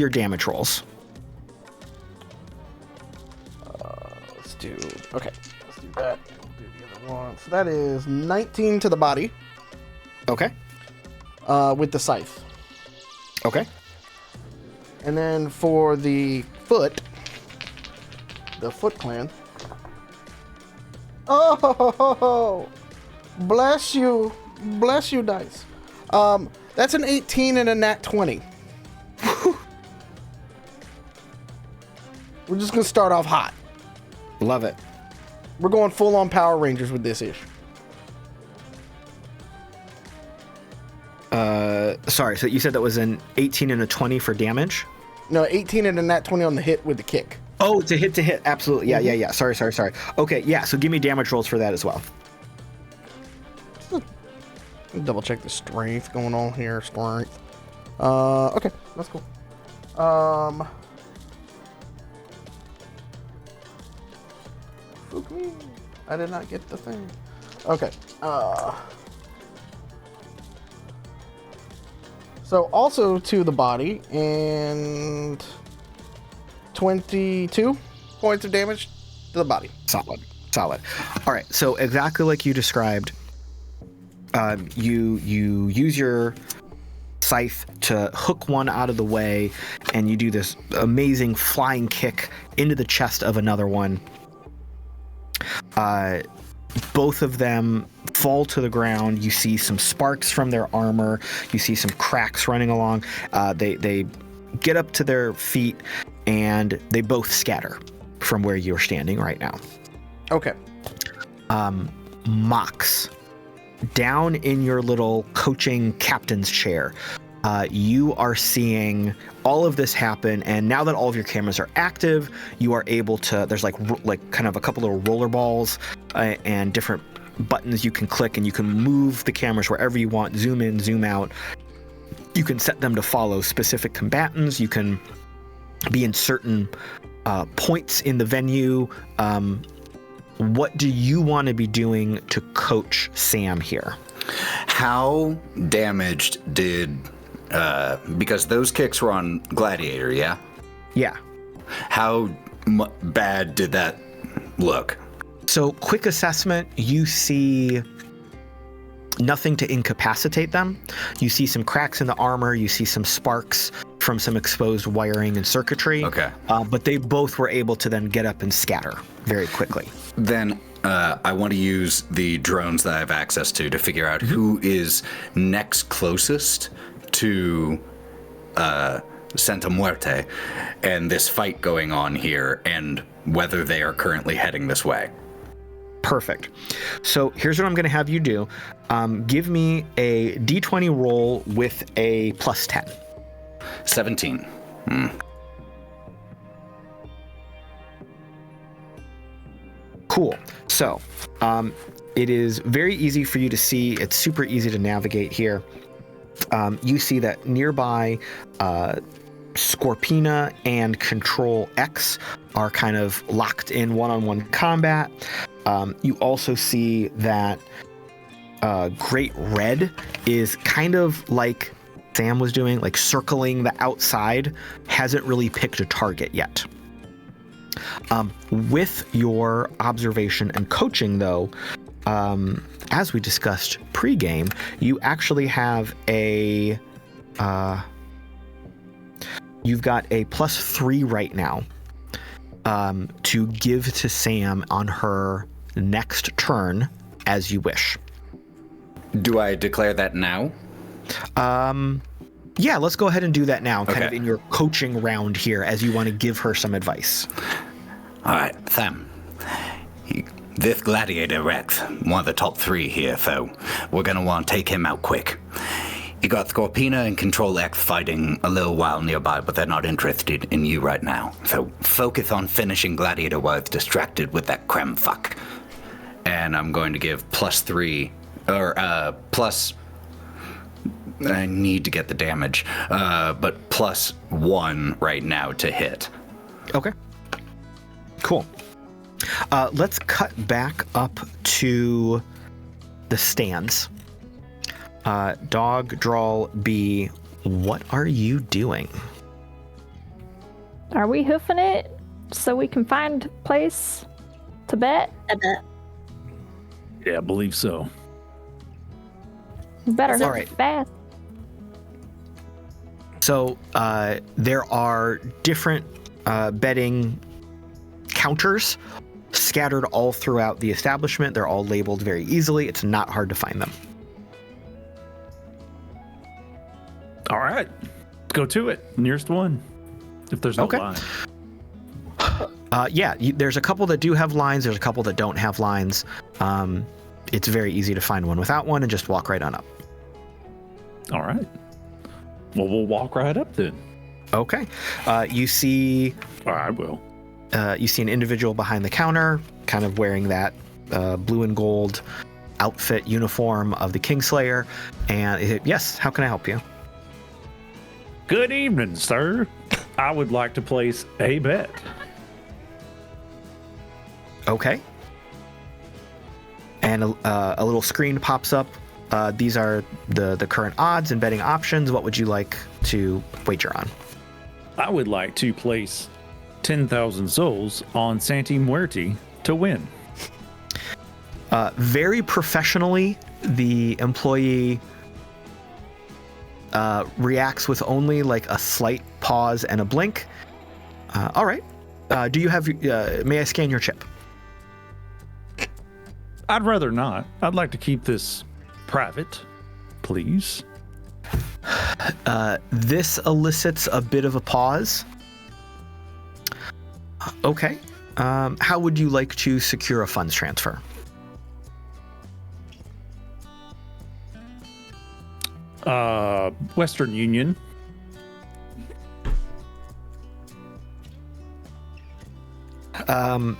damage rolls. Let's do that. We'll do the other one. So that is 19 to the body. Okay. With the scythe. Okay. And then for the Foot Clan. Oh, bless you, dice. That's an 18 and a nat 20. We're just gonna start off hot. Love it. We're going full on Power Rangers with this ish. Sorry, so you said that was an 18 and a 20 for damage? No, 18 and a nat 20 on the hit with the kick. Oh, to hit. Absolutely. Yeah. Sorry. Okay, yeah, so give me damage rolls for that as well. Double check the strength going on here. Strength. Okay, that's cool. Spook me. I did not get the thing. Okay. So also to the body and 22 points of damage to the body. Solid. All right, so exactly like you described, you use your scythe to hook one out of the way, and you do this amazing flying kick into the chest of another one. Both of them fall to the ground. You see some sparks from their armor. You see some cracks running along. They get up to their feet, and they both scatter from where you're standing right now. Okay. Mox, down in your little coaching captain's chair, you are seeing all of this happen, and now that all of your cameras are active, you are able to, there's like kind of a couple little roller balls and different buttons you can click, and you can move the cameras wherever you want, zoom in, zoom out. You can set them to follow specific combatants. You can be in certain points in the venue. What do you want to be doing to coach Sam here? How damaged did... because those kicks were on Gladiator, yeah? Yeah. How bad did that look? So, quick assessment, you see nothing to incapacitate them. You see some cracks in the armor, you see some sparks from some exposed wiring and circuitry. Okay. But they both were able to then get up and scatter very quickly. Then I want to use the drones that I have access to figure out who is next closest to Santa Muerte and this fight going on here, and whether they are currently heading this way. Perfect. So here's what I'm going to have you do. Give me a D20 roll with a plus 10. 17. Cool. So it is very easy for you to see. It's super easy to navigate here. You see that nearby Scorpina and Control X are kind of locked in one-on-one combat. You also see that Great Red is kind of like Sam was doing, like circling the outside, hasn't really picked a target yet. With your observation and coaching, though, as we discussed pre-game, you actually have a you've got a +3 right now to give to Sam on her next turn as you wish. Do I declare that now? Yeah, let's go ahead and do that now, kind Okay. of in your coaching round here, as you want to give her some advice. All right, Sam. This Gladiator Rex, one of the top 3 here, so we're gonna want to take him out quick. You got Scorpina and Control X fighting a little while nearby, but they're not interested in you right now. So focus on finishing Gladiator while it's distracted with that creme fuck. And I'm going to give +3, or plus... I need to get the damage, but +1 right now to hit. Okay. Cool. Let's cut back up to the stands. Dog, Drall, B, what are you doing? Are we hoofing it so we can find a place to bet? I bet. Yeah, I believe so. We better All hoof right. it fast. So there are different betting counters scattered all throughout the establishment. They're all labeled very easily. It's not hard to find them. All right, let's go to it. Nearest one. If there's no Okay. line. There's a couple that do have lines. There's a couple that don't have lines. It's very easy to find one without one and just walk right on up. All right. Well, we'll walk right up then. Okay. You see I will. you see an individual behind the counter, kind of wearing that blue and gold outfit uniform of the Kingslayer. And yes, how can I help you? Good evening, sir. I would like to place a bet. Okay. And a little screen pops up. These are the current odds and betting options. What would you like to wager on? I would like to place 10,000 souls on Santa Muerte to win. Very professionally, the employee reacts with only like a slight pause and a blink. All right. Do you have? May I scan your chip? I'd rather not. I'd like to keep this private, please. This elicits a bit of a pause. Okay. How would you like to secure a funds transfer? Western Union.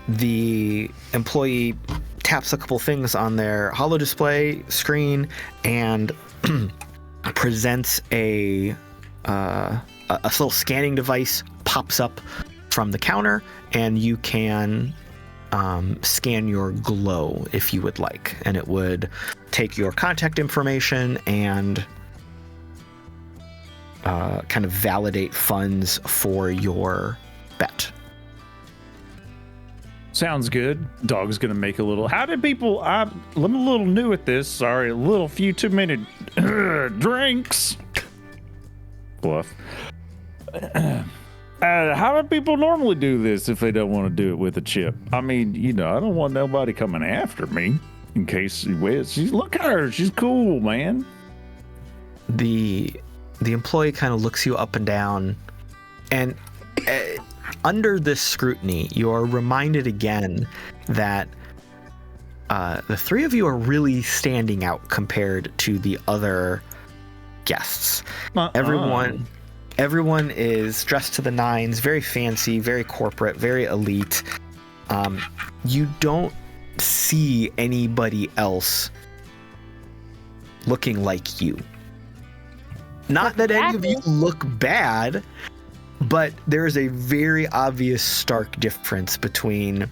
The employee taps a couple things on their holo display screen and presents a little scanning device pops up from the counter, and you can scan your glow if you would like, and it would take your contact information and kind of validate funds for your bet. Sounds good. Dog's gonna make a little. How did people? I'm a little new at this. Sorry, a few too many drinks. Bluff. How do people normally do this if they don't want to do it with a chip? I mean, I don't want nobody coming after me in case she wins. Look at her. She's cool, man. The employee kind of looks you up and down, and under this scrutiny, you are reminded again that the three of you are really standing out compared to the other guests. Everyone is dressed to the nines, very fancy, very corporate, very elite. You don't see anybody else looking like you. Not that any of you look bad, but there is a very obvious, stark difference between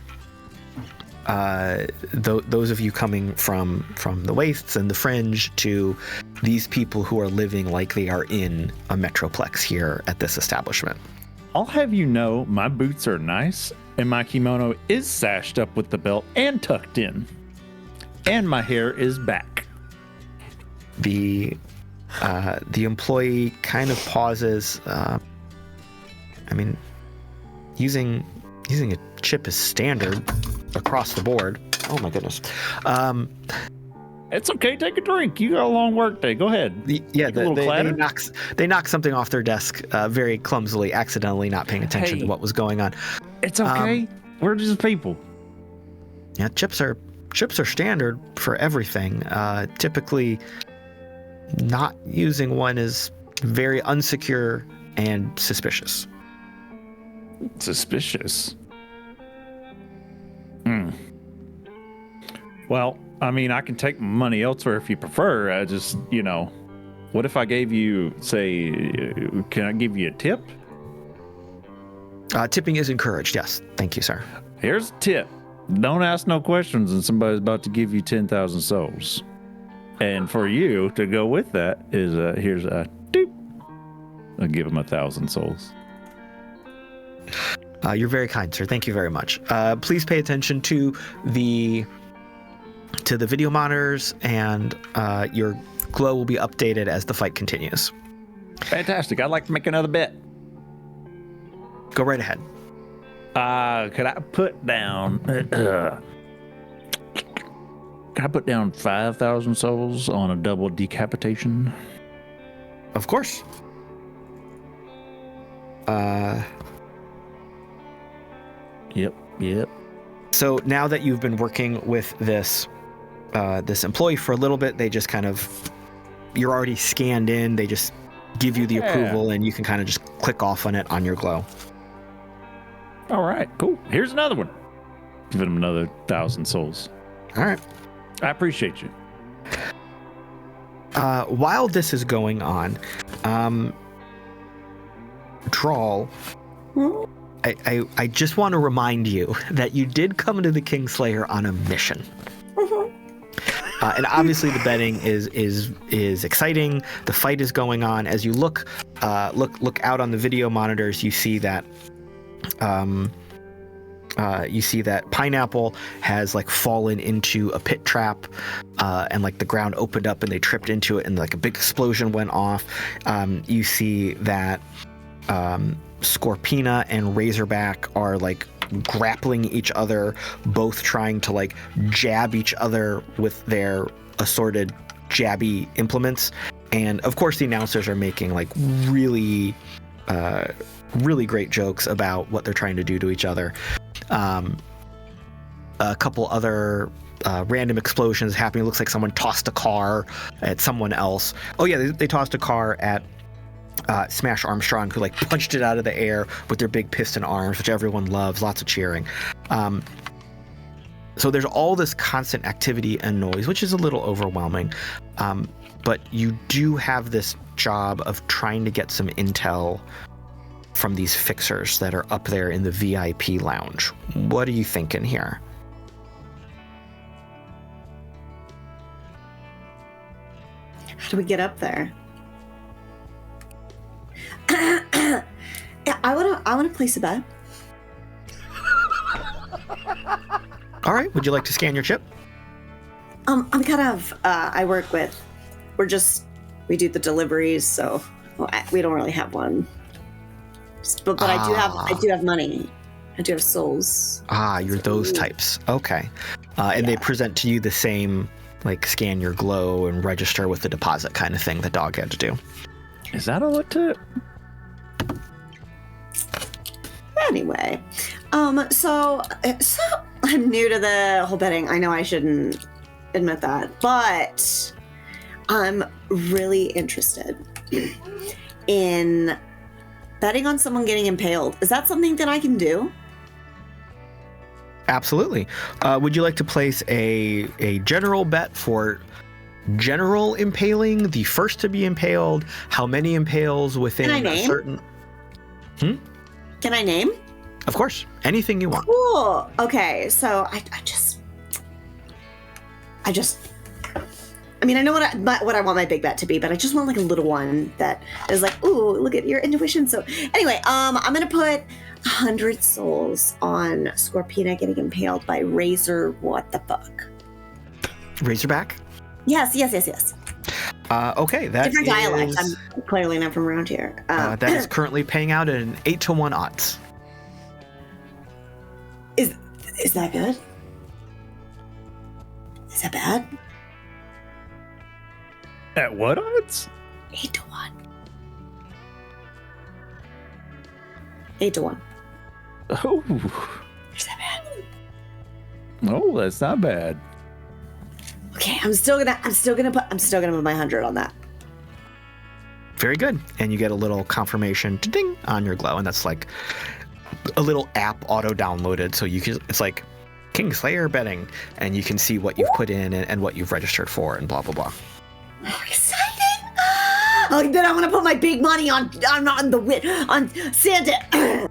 those of you coming from the wastes and the fringe to these people who are living like they are in a metroplex here at this establishment. I'll have you know, my boots are nice, and my kimono is sashed up with the belt and tucked in, and my hair is back. The employee kind of pauses. Using a chip is standard across the board. Oh my goodness. It's okay. Take a drink. You got a long work day. Go ahead. They knock something off their desk very clumsily, accidentally not paying attention to what was going on. It's okay. We're just people. Yeah, chips are standard for everything. Typically, not using one is very unsecure and suspicious. Suspicious. Well, I mean, I can take my money elsewhere if you prefer. I just, what if I gave you, say, can I give you a tip? Tipping is encouraged, yes. Thank you, sir. Here's a tip. Don't ask no questions and somebody's about to give you 10,000 souls. And for you to go with that is, here's a doop. I'll give him 1,000 souls. You're very kind, sir. Thank you very much. Please pay attention to the video monitors, and your glow will be updated as the fight continues. Fantastic. I'd like to make another bet. Go right ahead. Could I put down 5,000 souls on a double decapitation? Of course. Yep. So now that you've been working with this employee for a little bit, they just kind of, you're already scanned in. They just give you the approval, and you can kind of just click off on it on your glow. All right, cool. Here's another one. Give him another 1,000 souls. All right. I appreciate you. While this is going on, Drall, I just want to remind you that you did come into the Kingslayer on a mission. And obviously the betting is exciting. The fight is going on. As you look out on the video monitors, you see that Pineapple has fallen into a pit trap, and the ground opened up and they tripped into it, and a big explosion went off. You see that Scorpina and Razorback are grappling each other, both trying to jab each other with their assorted jabby implements. And of course the announcers are making really great jokes about what they're trying to do to each other. A couple other random explosions happening. It looks like someone tossed a car at someone else. Oh yeah, they tossed a car at Smash Armstrong, who punched it out of the air with their big piston arms, which everyone loves. Lots of cheering. So there's all this constant activity and noise, which is a little overwhelming. But you do have this job of trying to get some intel from these fixers that are up there in the VIP lounge. What are you thinking here? How do we get up there? I wanna place a bet. All right. Would you like to scan your chip? I'm kind of. I work with. We do the deliveries, so we don't really have one. But I do have money. I do have souls. You're those types. Okay. And they present to you the same, like, scan your glow and register with the deposit kind of thing the dog had to do. Is that all it took? Anyway, so I'm new to the whole betting. I know I shouldn't admit that, but I'm really interested in betting on someone getting impaled. Is that something that I can do? Absolutely. Would you like to place a general bet for general impaling, the first to be impaled, how many impales within a certain... Can I name? Of course. Anything you want. Cool. Okay, so I mean, I know what I want my big bet to be, but I just want like a little one that is like, ooh, look at your intuition. So anyway, I'm gonna put 100 souls on Scorpina getting impaled by Razor. What the fuck? Razorback? Yes. Okay, that different dialect. is... I'm clearly not from around here. that is currently paying out at an 8-to-1 odds. Is that good? Is that bad? At what odds? 8-to-1. 8-to-1. Oh. Is that bad? No, that's not bad. Okay, I'm still gonna put my 100 on that. Very good. And you get a little confirmation ding on your glow, and that's like a little app auto downloaded, so you can, it's like Kingslayer betting, and you can see what you've put in and what you've registered for and blah blah blah. Oh, exciting! Oh, then I'm gonna put my big money on Santa.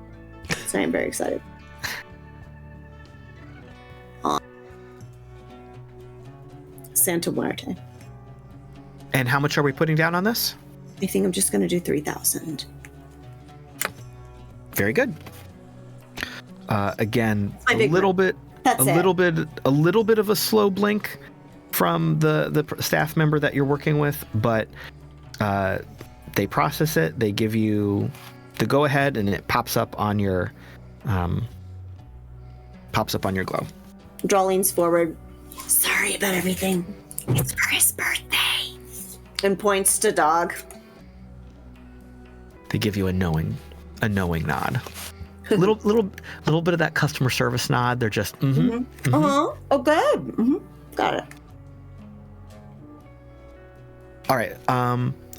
So I'm very excited. Santa Muerte. And how much are we putting down on this? I think I'm just gonna do 3,000. Very good. Again, a little bit of a slow blink from the staff member that you're working with, but they process it. They give you the go ahead, and it pops up on your glow. Drall leans forward. Sorry about everything. It's for his birthday. And points to dog. They give you a knowing nod. little bit of that customer service nod. They're just Oh, good. Got it. All right.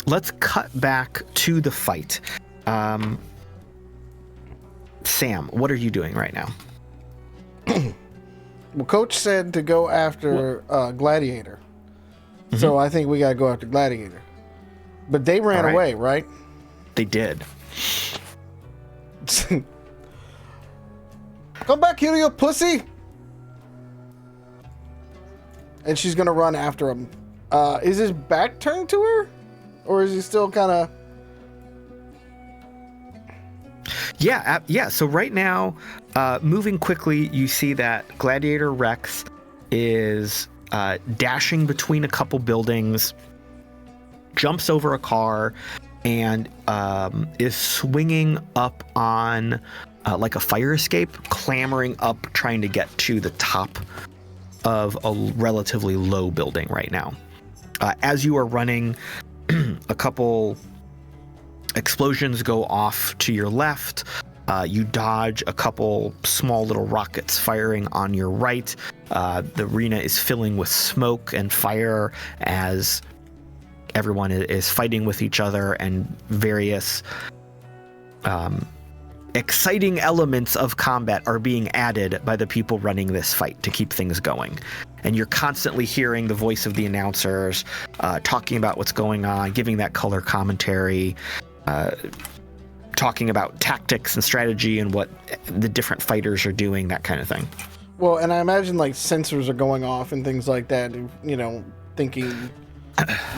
Let's cut back to the fight. Sam, what are you doing right now? Well, Coach said to go after Gladiator. So I think we gotta go after Gladiator. But they ran away, right? They did. Come back here, you pussy! And she's gonna run after him. Is his back turned to her? Or is he still kind of... Yeah. So right now, moving quickly, you see that Gladiator Rex is dashing between a couple buildings, jumps over a car, and is swinging up on like a fire escape, clambering up, trying to get to the top of a relatively low building right now. As you are running, a couple explosions go off to your left. You dodge a couple small little rockets firing on your right. The arena is filling with smoke and fire as everyone is fighting with each other, and various exciting elements of combat are being added by the people running this fight to keep things going. And you're constantly hearing the voice of the announcers talking about what's going on, giving that color commentary, talking about tactics and strategy and what the different fighters are doing, that kind of thing. Well, and I imagine like sensors are going off and things like that, you know, thinking,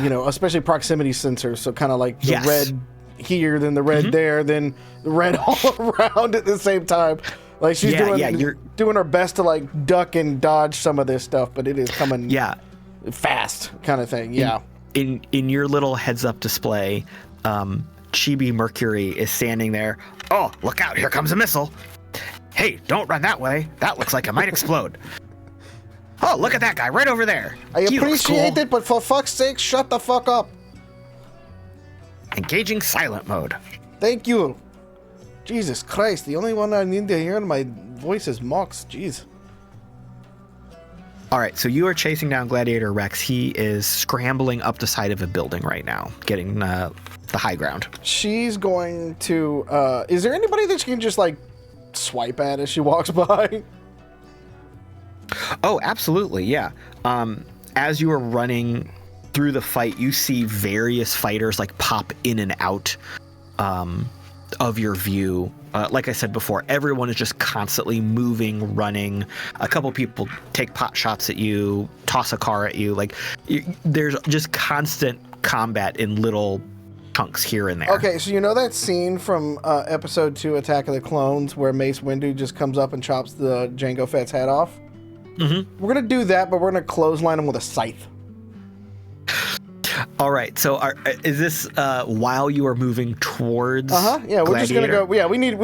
you know, especially proximity sensors. So kind of like the red here, then the red there, then the red all around at the same time. Like she's Yeah, doing her best to like duck and dodge some of this stuff, but it is coming fast kind of thing. Yeah. In your little heads-up display, Chibi Mercury is standing there. Oh, look out! Here comes a missile. Hey, don't run that way. That looks like it might explode. Oh, look at that guy right over there. I He looks appreciate cool. it, but for fuck's sake, shut the fuck up. Engaging silent mode. Thank you. Jesus Christ, the only one I need to hear in my voice is Mox. Jeez. All right, so you are chasing down Gladiator Rex. He is scrambling up the side of a building right now, getting the high ground. She's going to... is there anybody that she can just, like, swipe at as she walks by? Oh, absolutely, yeah. As you are running through the fight, you see various fighters, like, pop in and out of your view. Like I said before, everyone is just constantly moving, running. A couple people take pot shots at you, toss a car at you. Like, there's just constant combat in little chunks here and there. Okay, so you know that scene from episode 2, Attack of the Clones, where Mace Windu just comes up and chops the Jango Fett's head off? Mm-hmm. We're going to do that, but we're going to clothesline him with a scythe. All right. So, is this while you are moving towards? Yeah, we're just gonna go. Yeah, we need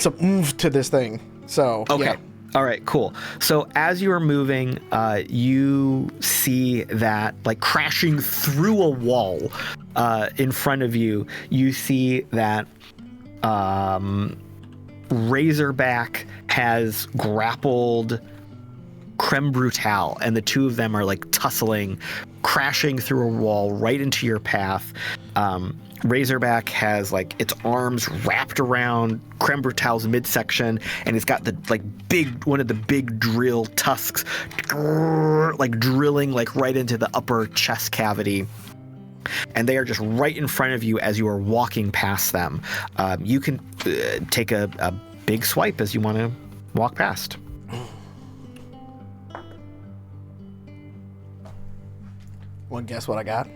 some oomph to this thing. So okay. Yeah. All right. Cool. So as you are moving, you see that like crashing through a wall in front of you. You see that Razorback has grappled Creme Brutal, and the two of them are like tussling, crashing through a wall right into your path. Razorback has like its arms wrapped around Creme Brutal's midsection, and it's got the like one of the big drill tusks, like drilling like right into the upper chest cavity. And they are just right in front of you as you are walking past them. You can take a big swipe as you want to walk past. Want to guess what I got?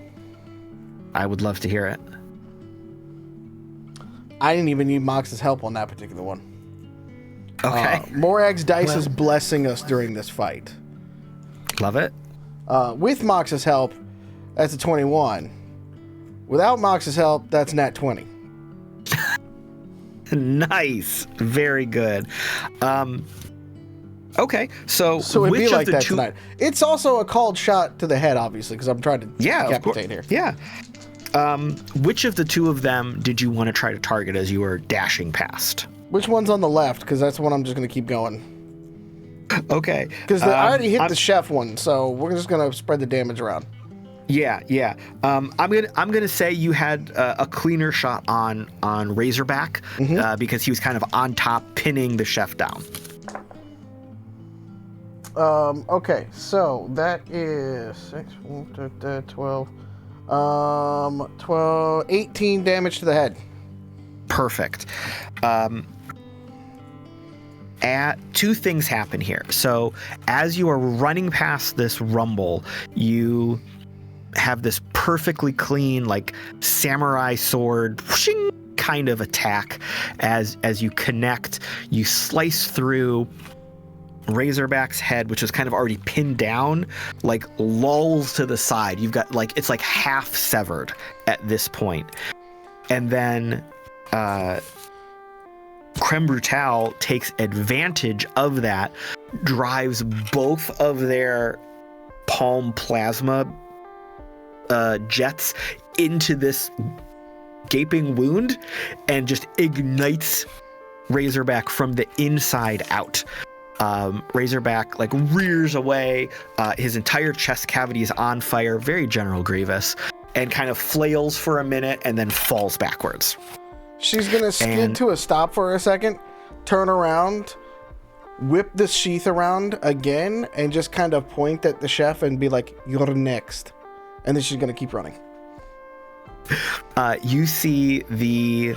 I would love to hear it. I didn't even need Mox's help on that particular one. Okay. Morag's dice is blessing us during this fight. Love it. With Mox's help, that's a 21. Without Mox's help, that's nat 20. Nice. Very good. Okay, so it'd which be like of the that two... tonight. It's also a called shot to the head, obviously, because I'm trying to decapitate here. Yeah. Which of the two of them did you want to try to target as you were dashing past? Which one's on the left? Because that's the one I'm just going to keep going. Okay. Because I already hit the chef one, so we're just going to spread the damage around. Yeah. I'm gonna say you had a cleaner shot on Razorback because he was kind of on top, pinning the chef down. Okay, so that is 6, 12, 18 damage to the head. Perfect. Two things happen here. So as you are running past this rumble, you have this perfectly clean, like samurai sword whooshing, kind of attack. As you connect, you slice through Razorback's head, which is kind of already pinned down, like lolls to the side. You've got like, it's like half severed at this point. And then Creme Brutal takes advantage of that, drives both of their palm plasma jets into this gaping wound and just ignites Razorback from the inside out. Razorback like rears away, his entire chest cavity is on fire, very General Grievous, and kind of flails for a minute and then falls backwards. She's gonna skid to a stop for a second, turn around, whip the sheath around again, and just kind of point at the chef and be like, "You're next," and then she's gonna keep running. You see you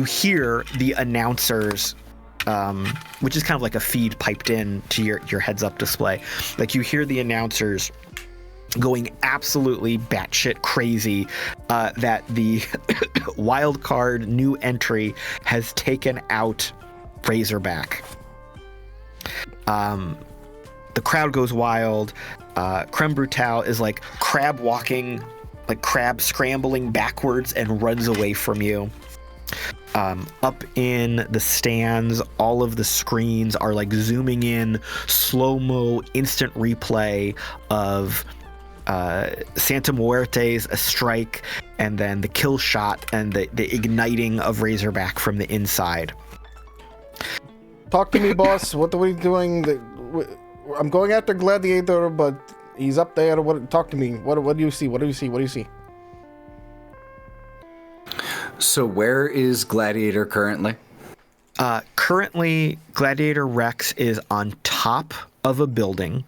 hear the announcers, which is kind of like a feed piped in to your heads up display. Like you hear the announcers going absolutely batshit crazy that the wild card new entry has taken out Razorback. The crowd goes wild. Creme Brutale is like crab walking, like crab scrambling backwards and runs away from you. Up in the stands, all of the screens are like zooming in, slow-mo, instant replay of Santa Muerte's a strike, and then the kill shot and the igniting of Razorback from the inside. Talk to me, boss. What are we doing? I'm going after Gladiator, but he's up there. Talk to me. What do you see? What do you see? What do you see? So where is Gladiator currently? Currently, Gladiator Rex is on top of a building,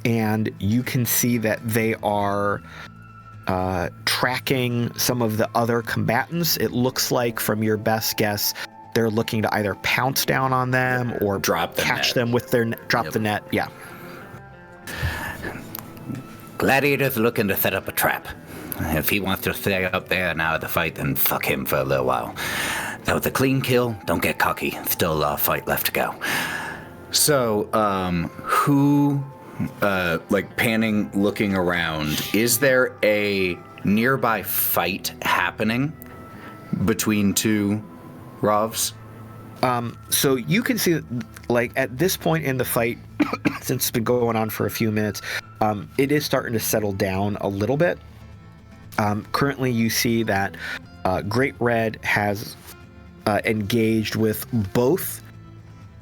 and you can see that they are tracking some of the other combatants. It looks like, from your best guess, they're looking to either pounce down on them or catch them with their drop the net. Yeah. Gladiator's looking to set up a trap. If he wants to stay up there and out of the fight, then fuck him for a little while. That was a clean kill. Don't get cocky. Still a lot of fight left to go. So, who, like panning, looking around, is there a nearby fight happening between two Rovs? So you can see, like, at this point in the fight, since it's been going on for a few minutes, it is starting to settle down a little bit. Currently, you see that Great Red has engaged with both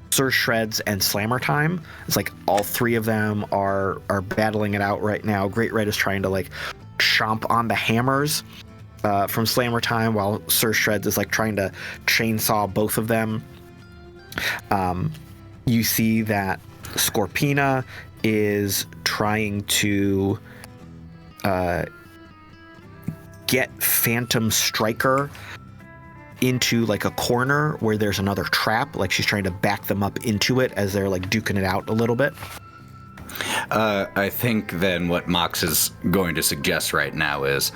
Sir Shreds and Slammer Time. It's like all three of them are battling it out right now. Great Red is trying to like chomp on the hammers from Slammer Time, while Sir Shreds is like trying to chainsaw both of them. You see that Scorpina is trying to get Phantom Striker into like a corner where there's another trap. Like she's trying to back them up into it as they're like duking it out a little bit. I think then what Mox is going to suggest right now is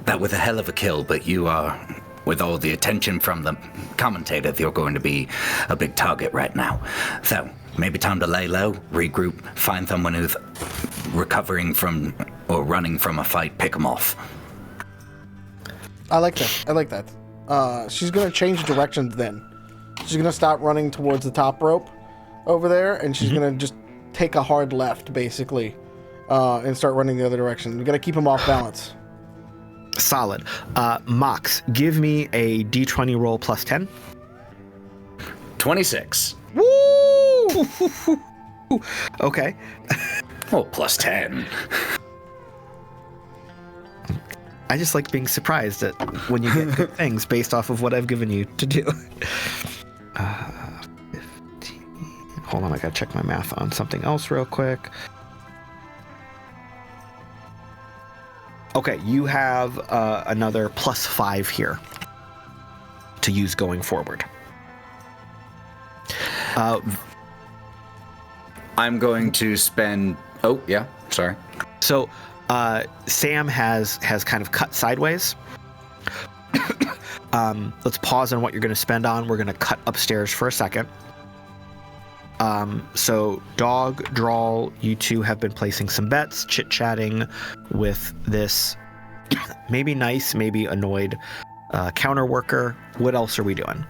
That was a hell of a kill, but you are, with all the attention from the commentators, you're going to be a big target right now. So maybe time to lay low, regroup, find someone who's recovering from or running from a fight, pick them off. I like that. She's gonna change directions then. She's gonna stop running towards the top rope over there, and she's gonna just take a hard left, basically, and start running the other direction. We gotta keep him off balance. Solid. Mox, give me a d20 roll plus 10. 26. Woo! Okay. Oh, plus 10. I just like being surprised at when you get good things based off of what I've given you to do. 15. Hold on, I gotta check my math on something else real quick. Okay, you have another plus 5 here to use going forward. I'm going to spend... Oh, yeah, sorry. So Sam has kind of cut sideways. Let's pause on what you're going to spend on. We're going to cut upstairs for a second. So Dog, Drall, you two have been placing some bets, chit-chatting with this maybe nice, maybe annoyed counter worker. What else are we doing?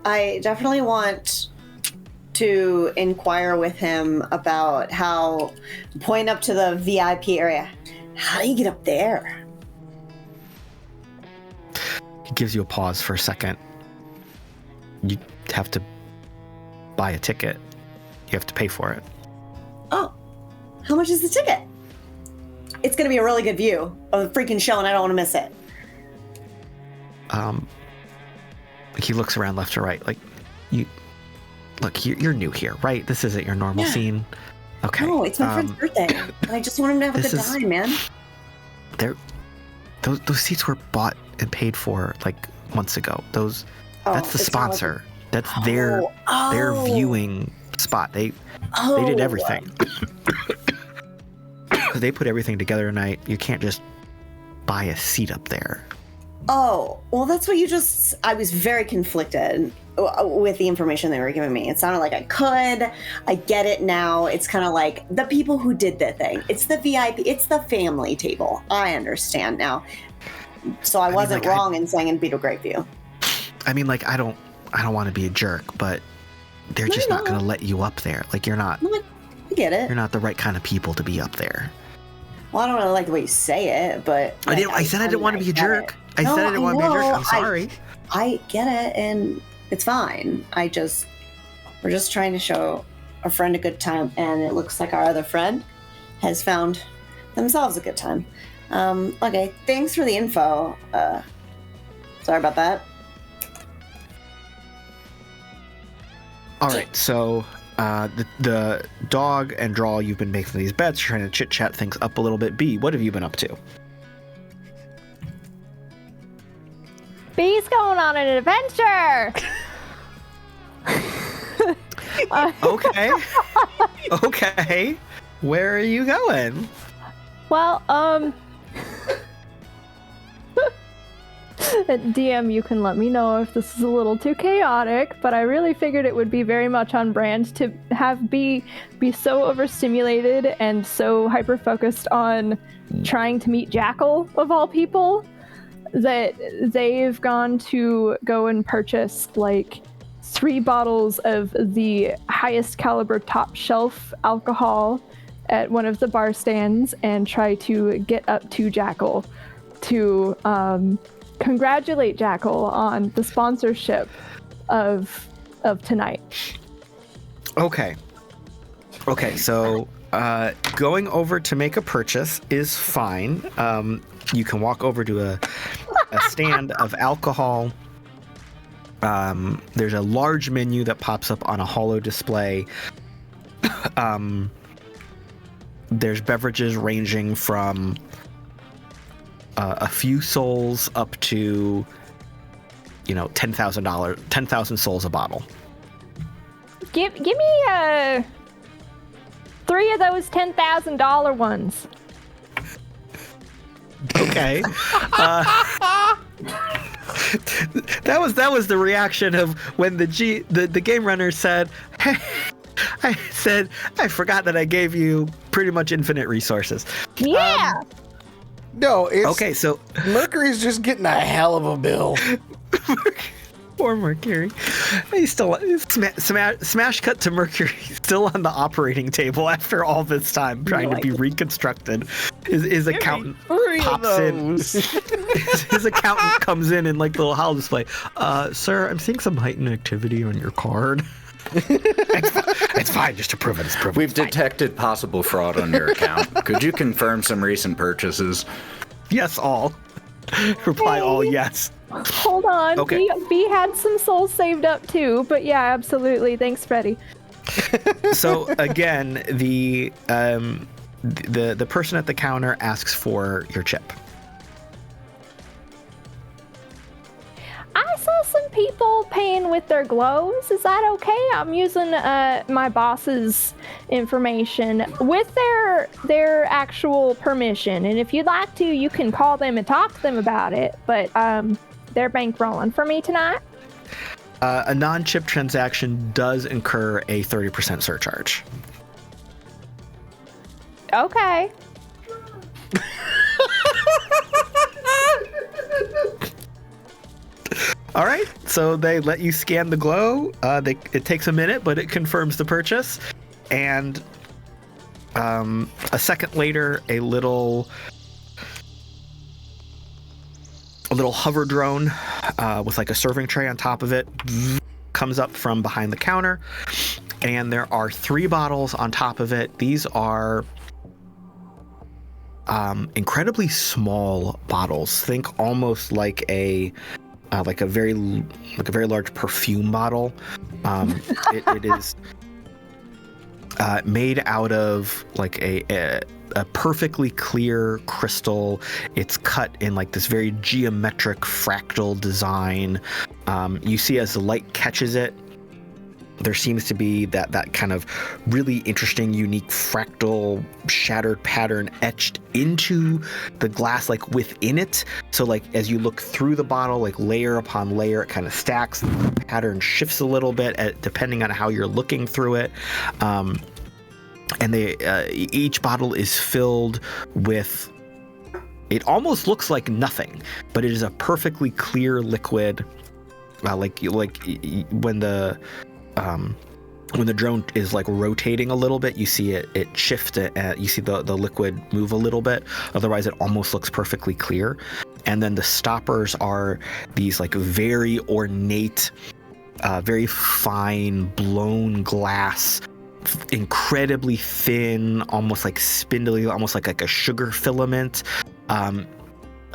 I definitely want to inquire with him about how, point up to the VIP area, how do you get up there? He gives you a pause for a second. You have to buy a ticket. You have to pay for it. Oh, how much is the ticket? It's going to be a really good view of the freaking show, and I don't want to miss it. He looks around left to right, like, you're new here, right? This isn't your normal scene. Okay. No, it's my friend's birthday. And I just want him to have a good time, man. Those seats were bought and paid for like months ago. That's the sponsor. That's their viewing spot. They did everything. they put everything together tonight. You can't just buy a seat up there. Oh, well, that's what you just... I was very conflicted with the information they were giving me. It sounded like I could. I get it now. It's kind of like the people who did the thing. It's the VIP. It's the family table. I understand now. So I wasn't wrong in saying it'd be a great view. I mean, like, I don't want to be a jerk, but they're just not going to let you up there. Like, you're not... I get it. You're not the right kind of people to be up there. Well, I don't really like the way you say it, but... Like, I said I didn't want to be a jerk. I said I didn't want to be a jerk. I'm sorry. I get it, and it's fine. We're just trying to show a friend a good time, and it looks like our other friend has found themselves a good time. Okay, thanks for the info. Sorry about that. All right, so the dog and Drall, you've been making these bets, trying to chit-chat things up a little bit. B, what have you been up to? B's going on an adventure. Okay. Okay. Where are you going? Well, DM, you can let me know if this is a little too chaotic, but I really figured it would be very much on brand to have be so overstimulated and so hyper-focused on trying to meet Jackal, of all people, that they've gone to go and purchase, like, 3 bottles of the highest caliber top shelf alcohol at one of the bar stands and try to get up to Jackal to congratulate Jackal on the sponsorship of tonight. Okay, so going over to make a purchase is fine. You can walk over to a stand of alcohol. There's a large menu that pops up on a holo display. There's beverages ranging from a few souls up to, $10,000 souls a bottle. Give me 3 of those $10,000 ones. Okay. That was the reaction of when the game runner said, "Hey," I said, "I forgot that I gave you pretty much infinite resources." Yeah. No, it's... Okay, so Mercury's just getting a hell of a bill. Poor Mercury. He's still smash cut to Mercury still on the operating table after all this time trying to be reconstructed. His accountant pops in. His accountant comes in and like the little holo display. Sir, I'm seeing some heightened activity on your card. It's fine, just to prove it. It's proven. We've detected possible fraud on your account. Could you confirm some recent purchases? Yes, all. Reply all yes. Hold on. Okay. B had some souls saved up too, but yeah, absolutely. Thanks, Freddie. So again, the person at the counter asks for your chip. I saw some people paying with their glows. Is that okay? I'm using my boss's information with their actual permission. And if you'd like to, you can call them and talk to them about it. But they're bankrolling for me tonight. A non-chip transaction does incur a 30% surcharge. Okay. All right, so they let you scan the glow. It takes a minute, but it confirms the purchase. And a second later, a little hover drone with like a serving tray on top of it comes up from behind the counter, and there are 3 bottles on top of it. These are incredibly small bottles. Think almost like a very large perfume bottle. It is made out of like a perfectly clear crystal. It's cut in like this very geometric fractal design. You see as the light catches it, there seems to be that kind of really interesting, unique fractal shattered pattern etched into the glass, like within it. So like as you look through the bottle, like layer upon layer, it kind of stacks. The pattern shifts a little bit depending on how you're looking through it. And each bottle is filled with, it almost looks like nothing, but it is a perfectly clear liquid. Like when the drone is like rotating a little bit, you see it shift, you see the liquid move a little bit. Otherwise, it almost looks perfectly clear. And then the stoppers are these like very ornate, very fine blown glass, incredibly thin, almost like spindly, almost like a sugar filament.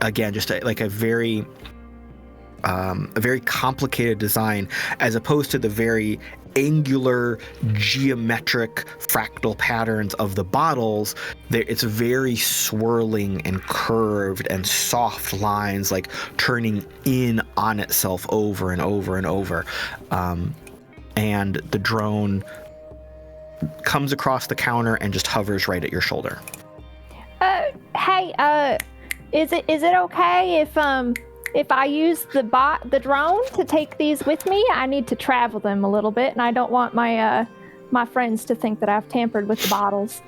Again, just like a very complicated design, as opposed to the very angular, geometric, fractal patterns of the bottles. It's very swirling and curved and soft lines, like turning in on itself over and over and over. And the drone comes across the counter and just hovers right at your shoulder. Hey, is it okay if I use the drone to take these with me? I need to travel them a little bit, and I don't want my friends to think that I've tampered with the bottles.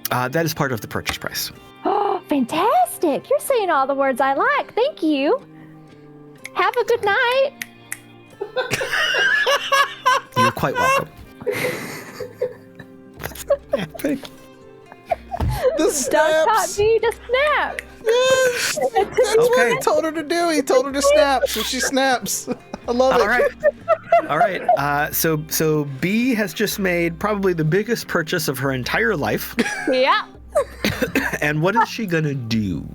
That is part of the purchase price. Oh, fantastic! You're saying all the words I like. Thank you. Have a good night. You're quite welcome. The Doug taught snaps. me to snap. Yes, that's what he told her to do. He told her to snap, so she snaps. I love it. All right. So B has just made probably the biggest purchase of her entire life. Yeah. And what is she gonna do?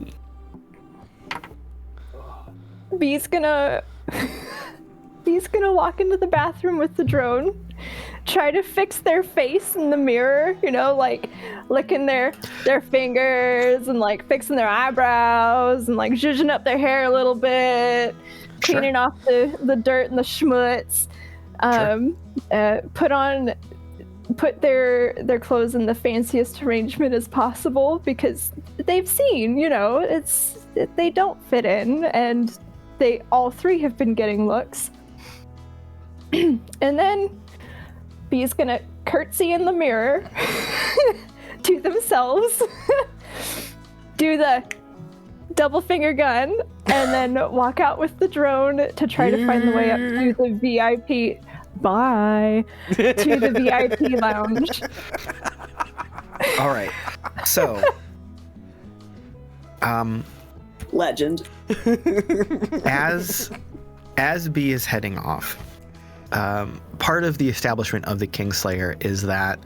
B's gonna walk into the bathroom with the drone, try to fix their face in the mirror, like licking their fingers and like fixing their eyebrows and like zhuzhing up their hair a little bit, cleaning off the dirt and the schmutz. Put their clothes in the fanciest arrangement as possible, because they've seen, they don't fit in, and they all three have been getting looks. And then B's gonna curtsy in the mirror to themselves, do the double finger gun, and then walk out with the drone to try to find the way up to the VIP. Bye. To the VIP lounge. All right. So, Legend. as B is heading off, part of the establishment of the Kingslayer is that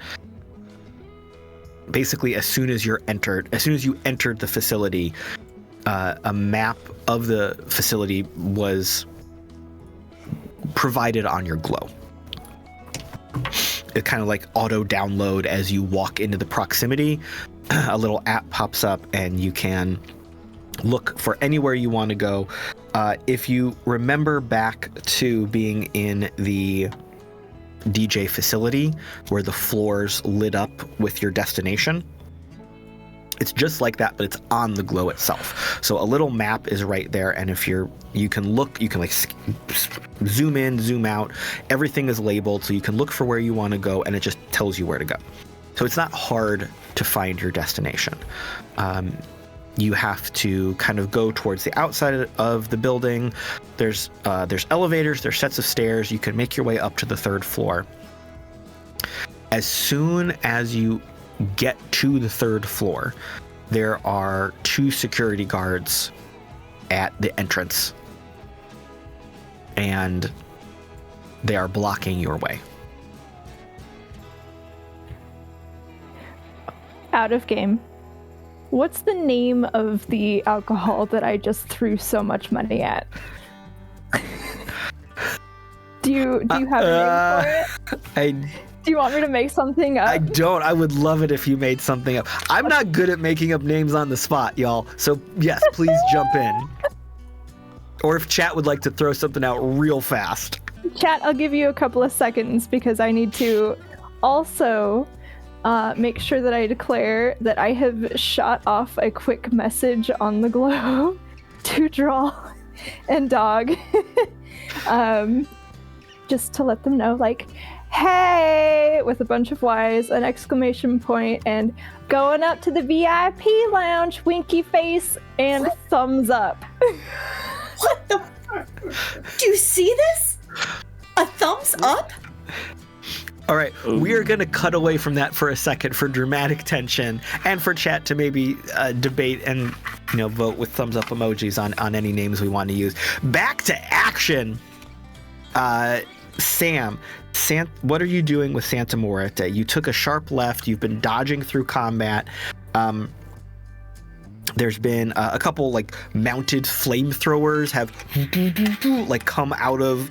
basically as soon as you entered the facility, a map of the facility was provided on your glow. It kind of like auto download as you walk into the proximity. A little app pops up and you can look for anywhere you want to go. If you remember back to being in the DJ facility where the floors lit up with your destination, it's just like that, but it's on the glow itself. So a little map is right there, and if you can like zoom in, zoom out. Everything is labeled, so you can look for where you want to go, and it just tells you where to go. So it's not hard to find your destination. You have to kind of go towards the outside of the building. There's elevators, there's sets of stairs. You can make your way up to the third floor. As soon as you get to the third floor, there are 2 security guards at the entrance, and they are blocking your way. Out of game. What's the name of the alcohol that I just threw so much money at? Do you have a name for it? Do you want me to make something up? I don't. I would love it if you made something up. I'm not good at making up names on the spot, y'all. So yes, please jump in. Or if chat would like to throw something out real fast. Chat, I'll give you a couple of seconds because I need to also make sure that I declare that I have shot off a quick message on the globe to Drall and Dog. Just to let them know, like, hey, with a bunch of Y's, an exclamation point, and going up to the VIP lounge, winky face, and thumbs up. What the? Do you see this? A thumbs up? All right, we are going to cut away from that for a second for dramatic tension and for chat to maybe debate and vote with thumbs up emojis on any names we want to use. Back to action. Sam, what are you doing with Santa Muerte? You took a sharp left. You've been dodging through combat. There's been a couple like mounted flamethrowers have like come out of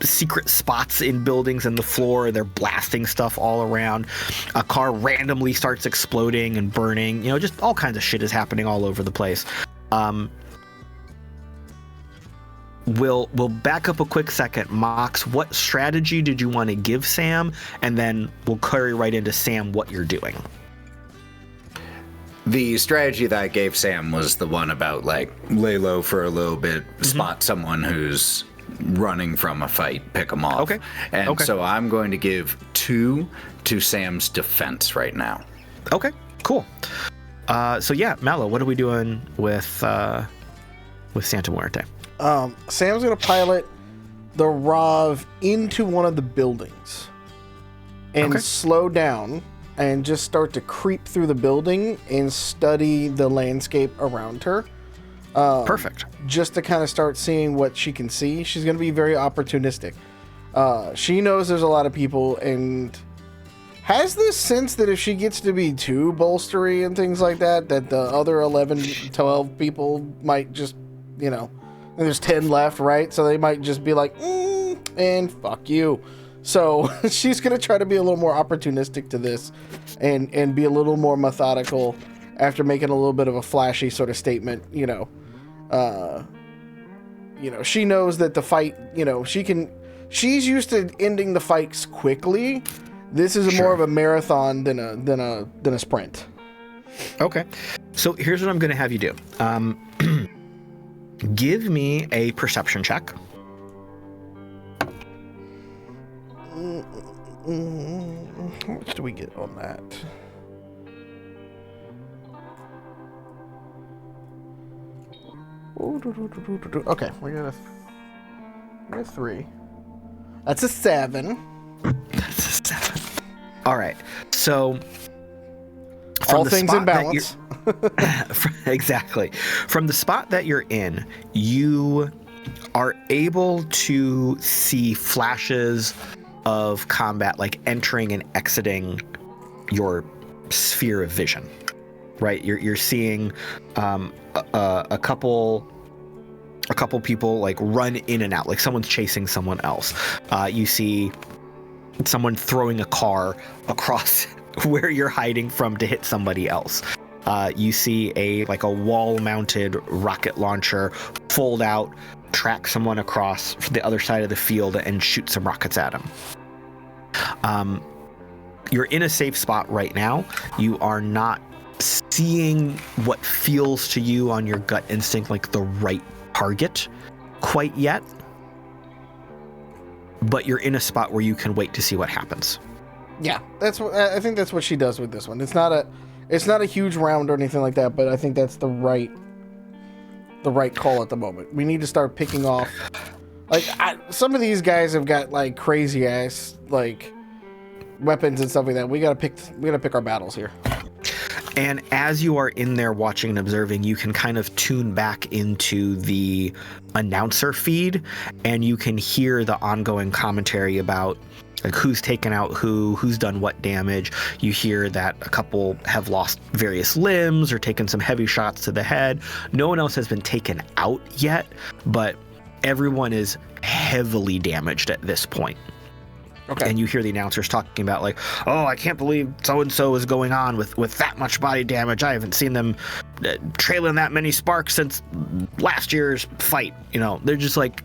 secret spots in buildings and the floor. They're blasting stuff all around. A car randomly starts exploding and burning. Just all kinds of shit is happening all over the place. We'll back up a quick second. Mox, what strategy did you want to give Sam? And then we'll carry right into Sam what you're doing. The strategy that I gave Sam was the one about like lay low for a little bit, spot someone who's running from a fight, pick them off. Okay. And so I'm going to give 2 to Sam's defense right now. Okay, cool. So yeah, Mallo, what are we doing with Santa Muerte? Sam's gonna pilot the Rav into one of the buildings and slow down and just start to creep through the building and study the landscape around her. Perfect. Just to kind of start seeing what she can see. She's going to be very opportunistic. She knows there's a lot of people and has this sense that if she gets to be too bolstery and things like that the other 11, 12 people might just, there's 10 left, right? So they might just be like, and fuck you. So she's going to try to be a little more opportunistic to this and be a little more methodical after making a little bit of a flashy sort of statement, she knows that the fight, she's used to ending the fights quickly. This is more of a marathon than a sprint. Okay. So here's what I'm going to have you do. Give me a perception check. How much do we get on that? Okay, we got a 3. That's a 7. That's a 7. All right. So all things in balance. Exactly. From the spot that you're in, you are able to see flashes of combat like entering and exiting your sphere of vision, right? You're seeing a couple people like run in and out, like someone's chasing someone else. You see someone throwing a car across where you're hiding from to hit somebody else. You see a wall-mounted rocket launcher fold out, track someone across the other side of the field, and shoot some rockets at him. You're in a safe spot right now. You are not seeing what feels to you on your gut instinct like the right target quite yet, but you're in a spot where you can wait to see what happens. Yeah, I think that's what she does with this one. It's not a huge round or anything like that, but I think that's the right call at the moment. We need to start picking off. Some of these guys have got like crazy ass weapons and stuff like that. We gotta pick our battles here. And as you are in there watching and observing, you can kind of tune back into the announcer feed, and you can hear the ongoing commentary about like who's taken out who's done what damage. You hear that a couple have lost various limbs or taken some heavy shots to the head. No one else has been taken out yet, but everyone is heavily damaged at this point. Okay. And you hear the announcers talking about like, oh, I can't believe so-and-so is going on with that much body damage. I haven't seen them trailing that many sparks since last year's fight. You know, they're just like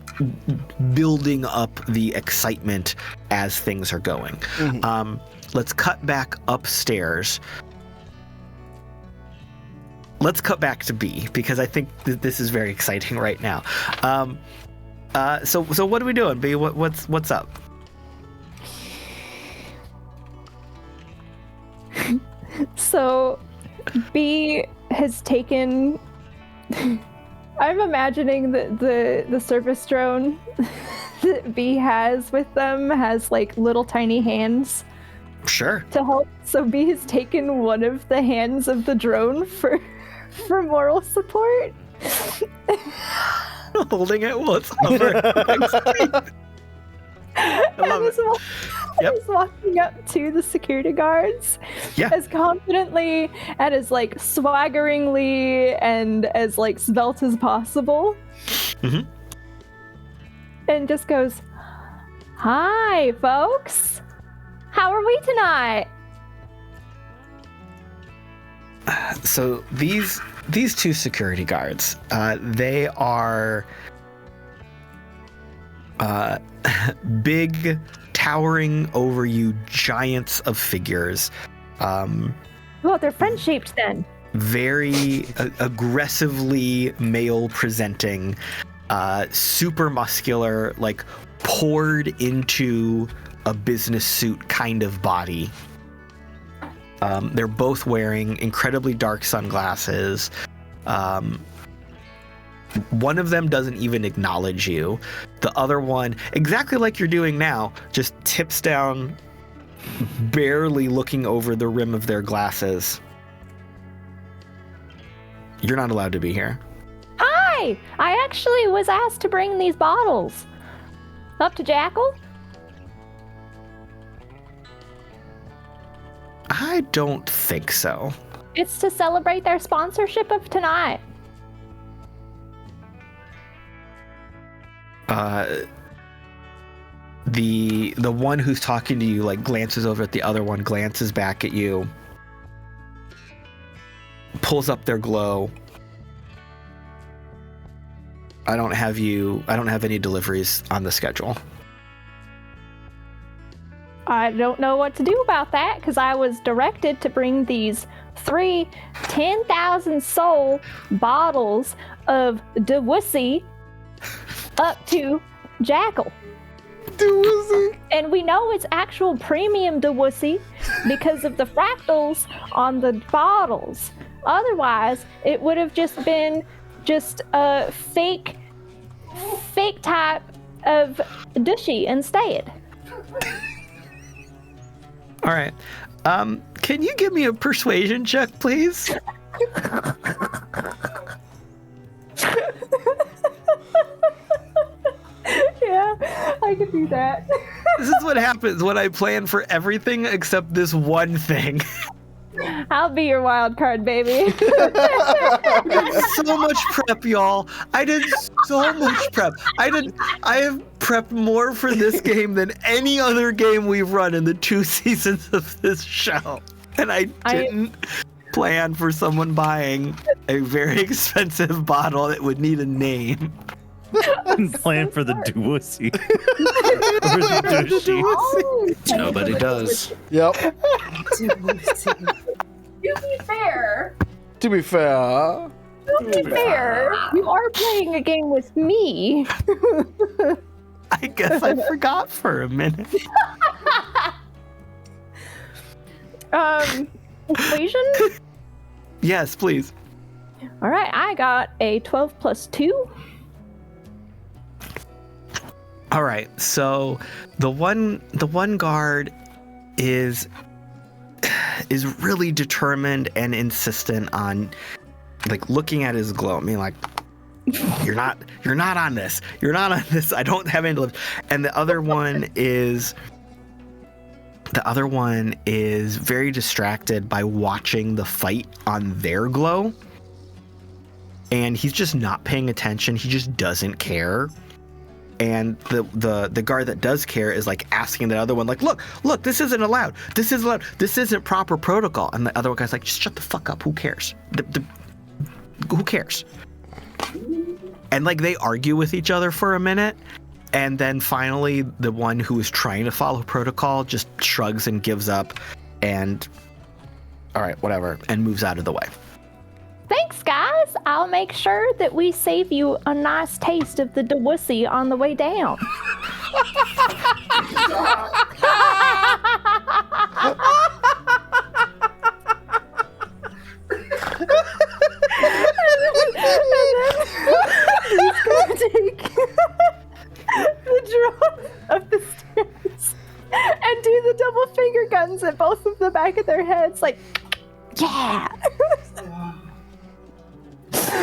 building up the excitement as things are going. Let's cut back upstairs. Let's cut back to B, because I think this is very exciting right now. So what are we doing, B? What's up? So B has taken I'm imagining that the service drone that B has with them has like little tiny hands Sure. to help. So B has taken one of the hands of the drone for moral support. Holding it while it's hovering. I love it. He's walking up to the security guards as confidently and as like swaggeringly and as like svelte as possible. And just goes, "Hi, folks. How are we tonight?" So these two security guards, they are big, towering over you giants of figures. Well, they're friend-shaped then. Very aggressively male presenting, super muscular, like poured into a business suit kind of body. They're both wearing incredibly dark sunglasses. One of them doesn't even acknowledge you. The other one, exactly like you're doing now, just tips down, barely looking over the rim of their glasses. You're not allowed to be here. Hi! I actually was asked to bring these bottles. Up to Jackal? I don't think so. It's to celebrate their sponsorship of tonight. The one who's talking to you like glances over at the other one, glances back at you, pulls up their glow. I don't have any deliveries on the schedule. I don't know what to do about that, because I was directed to bring these 3 10,000 soul bottles of Dewussy up to Jackal. Dewussy. And we know it's actual premium Dewussy because of the fractals on the bottles. Otherwise, it would have just been just a fake type of Dushy instead. All right. Can you give me a persuasion check, please? Yeah, I could do that. This is what happens when I plan for everything except this one thing. I'll be your wild card, baby. So much prep, y'all. I did so much prep. I have prepped more for this game than any other game we've run in the 2 seasons of this show. And I didn't plan for someone buying a very expensive bottle that would need a name. Plan for the Dewussy. Nobody does. Yep. To be fair, you are playing a game with me. I guess I forgot for a minute. Equation? Yes, please. All right, I got a 12 plus 2. All right, so the one guard is really determined and insistent on like looking at his glow. I mean, like, you're not on this. You're not on this. I don't have any lips. And the other one is very distracted by watching the fight on their glow. And he's just not paying attention. He just doesn't care. and the guard that does care is like asking the other one, like, look, this isn't allowed. This isn't allowed. This isn't proper protocol. And the other guy's like, just shut the fuck up. Who cares? Who cares? And like they argue with each other for a minute, and then finally the one who is trying to follow protocol just shrugs and gives up, and all right, whatever, and moves out of the way. Thanks, guys. I'll make sure that we save you a nice taste of the Dewussy on the way down. He's gonna take the drone up the stairs and do the double finger guns at both of the back of their heads, like, yeah.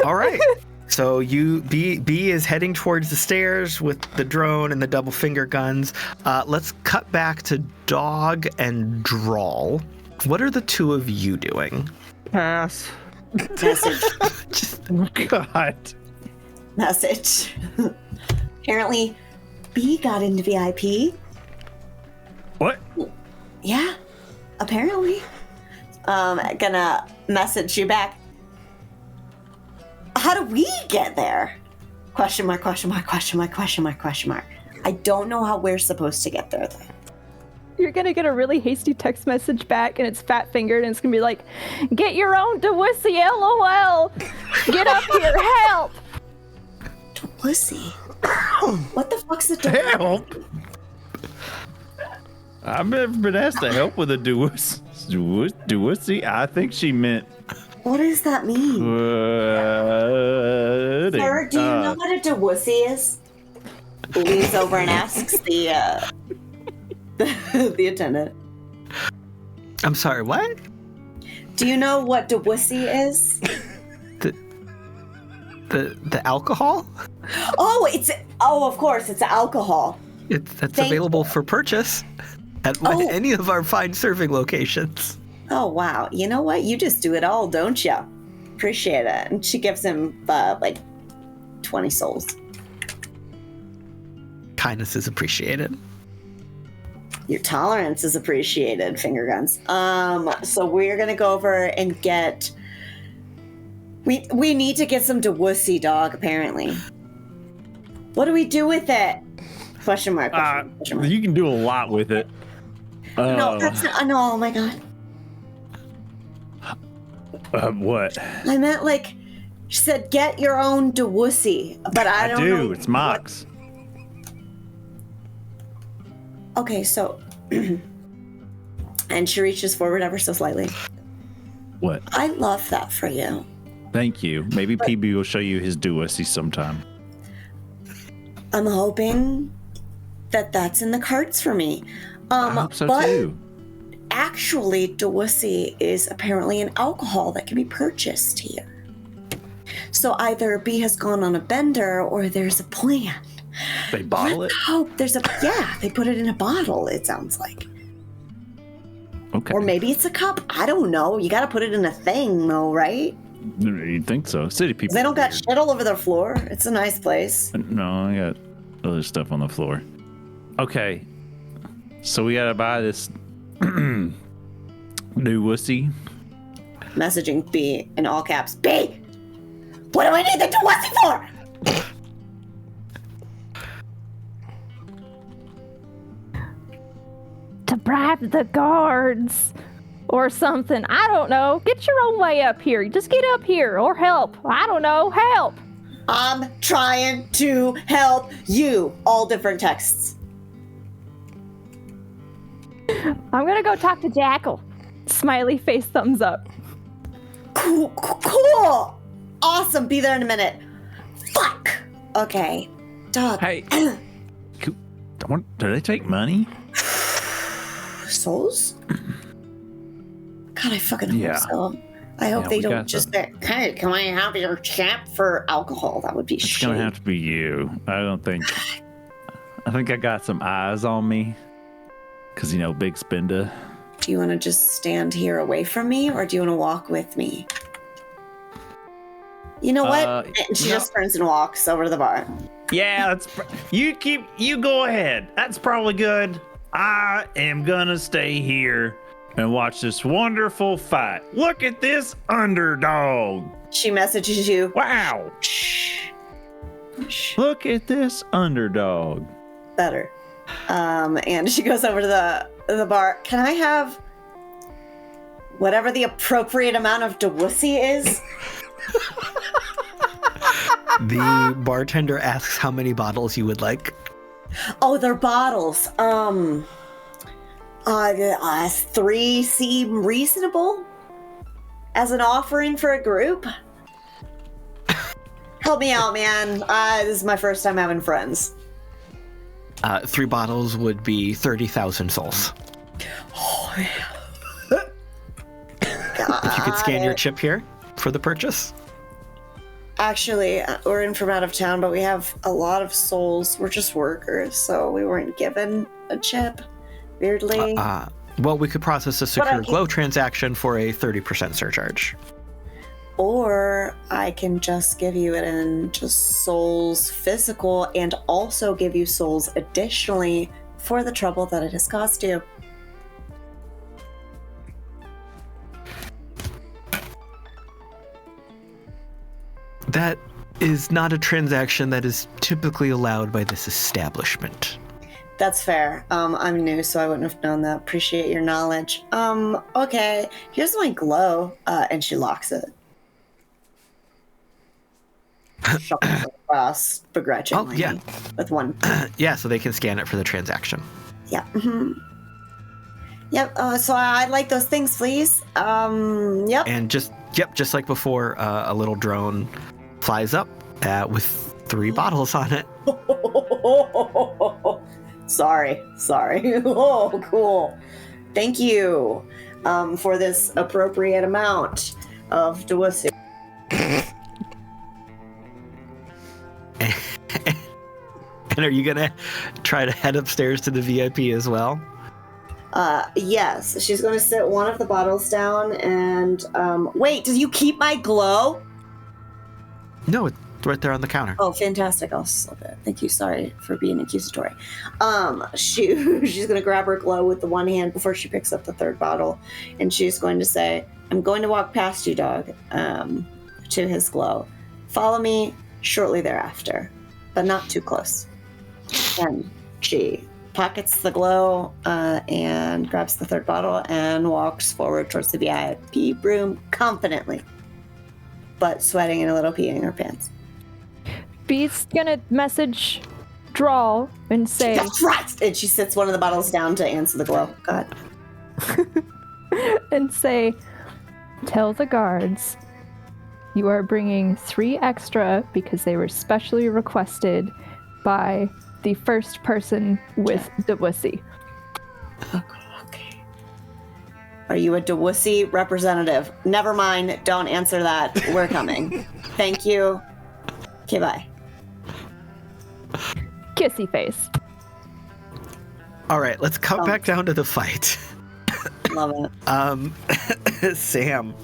All right. So B is heading towards the stairs with the drone and the double finger guns. Let's cut back to Dog and Drall. What are the two of you doing? Pass. Message. God. Message. Apparently, B got into VIP. What? Yeah, apparently. Gonna message you back. How do we get there? Question mark, question mark, question mark, question mark, question mark. I don't know how we're supposed to get there, though. You're gonna get a really hasty text message back, and it's fat fingered, and it's gonna be like, "Get your own Dewussy, LOL. Get up here, help." Dewussy? What the fuck's a Dewussy? Help! I've never been asked to help with a Dewussy. I think she meant. What does that mean? Sir, do you know what a Dewussy is? Leans over and asks the attendant. I'm sorry, what? Do you know what Dewussy is? The alcohol? Oh, of course, it's alcohol. That's available for purchase at any of our fine serving locations. Oh, wow. You know what? You just do it all, don't you? Appreciate it. And she gives him, 20 souls. Kindness is appreciated. Your tolerance is appreciated, finger guns. So we're going to go over and get... We need to get some Dewussy, Dog, apparently. What do we do with it? Question mark. Question mark. You can do a lot with it. No, that's not... No, oh my god. What? I meant she said get your own Dewussy, but I don't know. It's Mox. Okay, so and she reaches forward ever so slightly. What? I love that for you. Thank you. Maybe PB will show you his Dewussy sometime. I'm hoping that that's in the cards for me. I hope so too. Actually, Dewussy is apparently an alcohol that can be purchased here. So either B has gone on a bender or there's a plan. They bottle it? Hope they put it in a bottle, it sounds like. Okay. Or maybe it's a cup. I don't know. You gotta put it in a thing though, right? You'd think so. City people. They don't got shit all over their floor. It's a nice place. No, I got other stuff on the floor. Okay. So we gotta buy this Dewussy. Messaging B in all caps. B! What do I need the Dewussy for? To bribe the guards or something. I don't know. Get your own way up here. Just get up here or help. I don't know. Help. I'm trying to help you. All different texts. I'm gonna go talk to Jackal. Smiley face, thumbs up. Cool. Awesome. Be there in a minute. Fuck. Okay. Dog. Hey. Do they take money? Souls? God, I fucking hope so. I hope they don't just say, "Hey, can I have your chap for alcohol?" That would be shit. It's gonna have to be you. I think I got some eyes on me. Cause big spender. Do you want to just stand here away from me, or do you want to walk with me? You know what? And she just turns and walks over to the bar. Yeah, you go ahead. That's probably good. I am gonna stay here and watch this wonderful fight. Look at this underdog. She messages you. Wow. Look at this underdog. Better. And she goes over to the bar. Can I have whatever the appropriate amount of Dewussy is? The bartender asks how many bottles you would like. Oh, they're bottles. 3 seem reasonable as an offering for a group. Help me out, man. This is my first time having friends. 3 bottles would be 30,000 souls. Oh, yeah. If you could scan your chip here for the purchase. Actually, we're in from out of town, but we have a lot of souls. We're just workers, so we weren't given a chip. Weirdly. Well, we could process a secure glow transaction for a 30% surcharge. Or I can just give you it in just souls physical and also give you souls additionally for the trouble that it has cost you. That is not a transaction that is typically allowed by this establishment. That's fair. I'm new, so I wouldn't have known that. Appreciate your knowledge. Okay. Here's my glow. And she locks it. Shuffles it across begrudgingly. Oh, yeah. With one. Yeah, so they can scan it for the transaction. Yeah. Mm-hmm. Yep. So I'd like those things, please. Yep. And just like before, a little drone flies up with 3 bottles on it. Sorry. Oh, cool. Thank you for this appropriate amount of Dewussy. And are you gonna try to head upstairs to the VIP as well? Yes. She's going to sit one of the bottles down and wait, do you keep my glow? No, it's right there on the counter. Oh, fantastic. I'll slip it. Thank you. Sorry for being accusatory. She's going to grab her glow with the one hand before she picks up the 3rd bottle. And she's going to say, I'm going to walk past you, dog, to his glow. Follow me shortly thereafter, but not too close. And she pockets the glow and grabs the 3rd bottle and walks forward towards the VIP room confidently, but sweating and a little pee in her pants. Bee's gonna message Drall and say, "That's right!" And she sits one of the bottles down to answer the glow. God. and say, tell the guards you are bringing 3 extra because they were specially requested by the first person with Dewussy. Okay. Are you a Dewussy representative? Never mind. Don't answer that. We're coming. Thank you. Okay, bye. Kissy face. All right, let's come back down to the fight. Love it. Sam,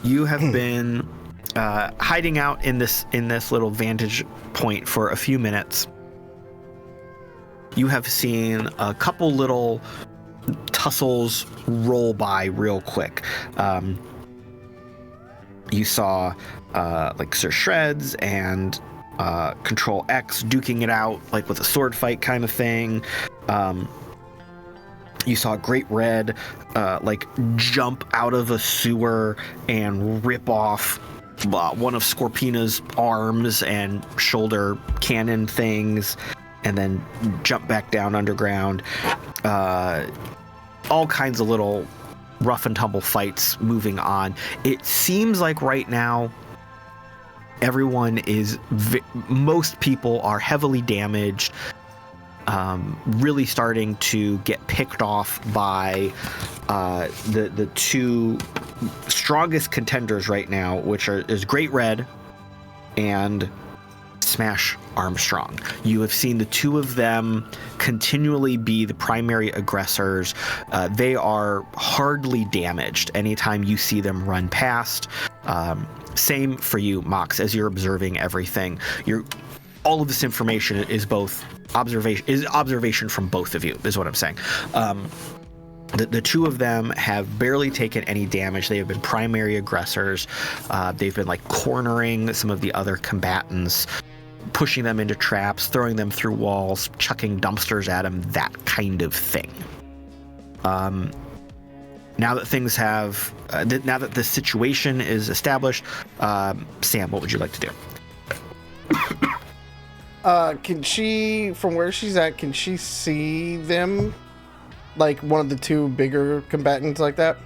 you have been hiding out in this little vantage point for a few minutes. You have seen a couple little tussles roll by real quick. You saw like Sir Shreds and Control X duking it out like with a sword fight kind of thing. You saw Great Red like jump out of a sewer and rip off one of Scorpina's arms and shoulder cannon things, and then jump back down underground. All kinds of little rough and tumble fights moving on. It seems like right now everyone is most people are heavily damaged, really starting to get picked off by the 2 strongest contenders right now, which is Great Red and Smash Armstrong. You have seen the two of them continually be the primary aggressors. They are hardly damaged anytime you see them run past. Same for you, Mox, as you're observing everything. All of this information is both observation from both of you, is what I'm saying. The two of them have barely taken any damage. They have been primary aggressors. They've been like cornering some of the other combatants, pushing them into traps, throwing them through walls, chucking dumpsters at them, that kind of thing. Now that things have, now that the situation is established, Sam, what would you like to do? Can she, from where she's at, can she see them? Like one of the two bigger combatants like that?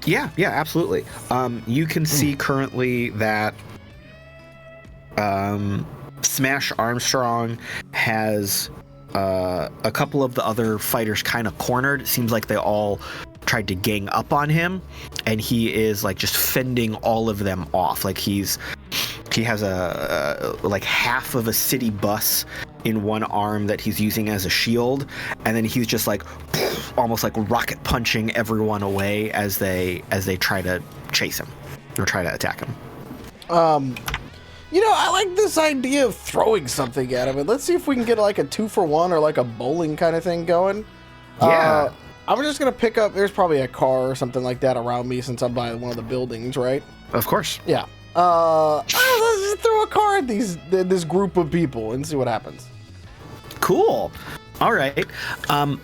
Yeah, absolutely. You can see currently that Smash Armstrong has a couple of the other fighters kind of cornered. It seems like they all tried to gang up on him, and he is like just fending all of them off. Like he has a like half of a city bus in one arm that he's using as a shield, and then he's just like almost like rocket punching everyone away as they try to chase him or try to attack him. I like this idea of throwing something at him, and let's see if we can get like a 2-for-1 or like a bowling kind of thing going. Yeah. I'm just gonna pick up, there's probably a car or something like that around me since I'm by one of the buildings, right? Of course. Yeah. Let's just throw a car at this group of people and see what happens. Cool. All right.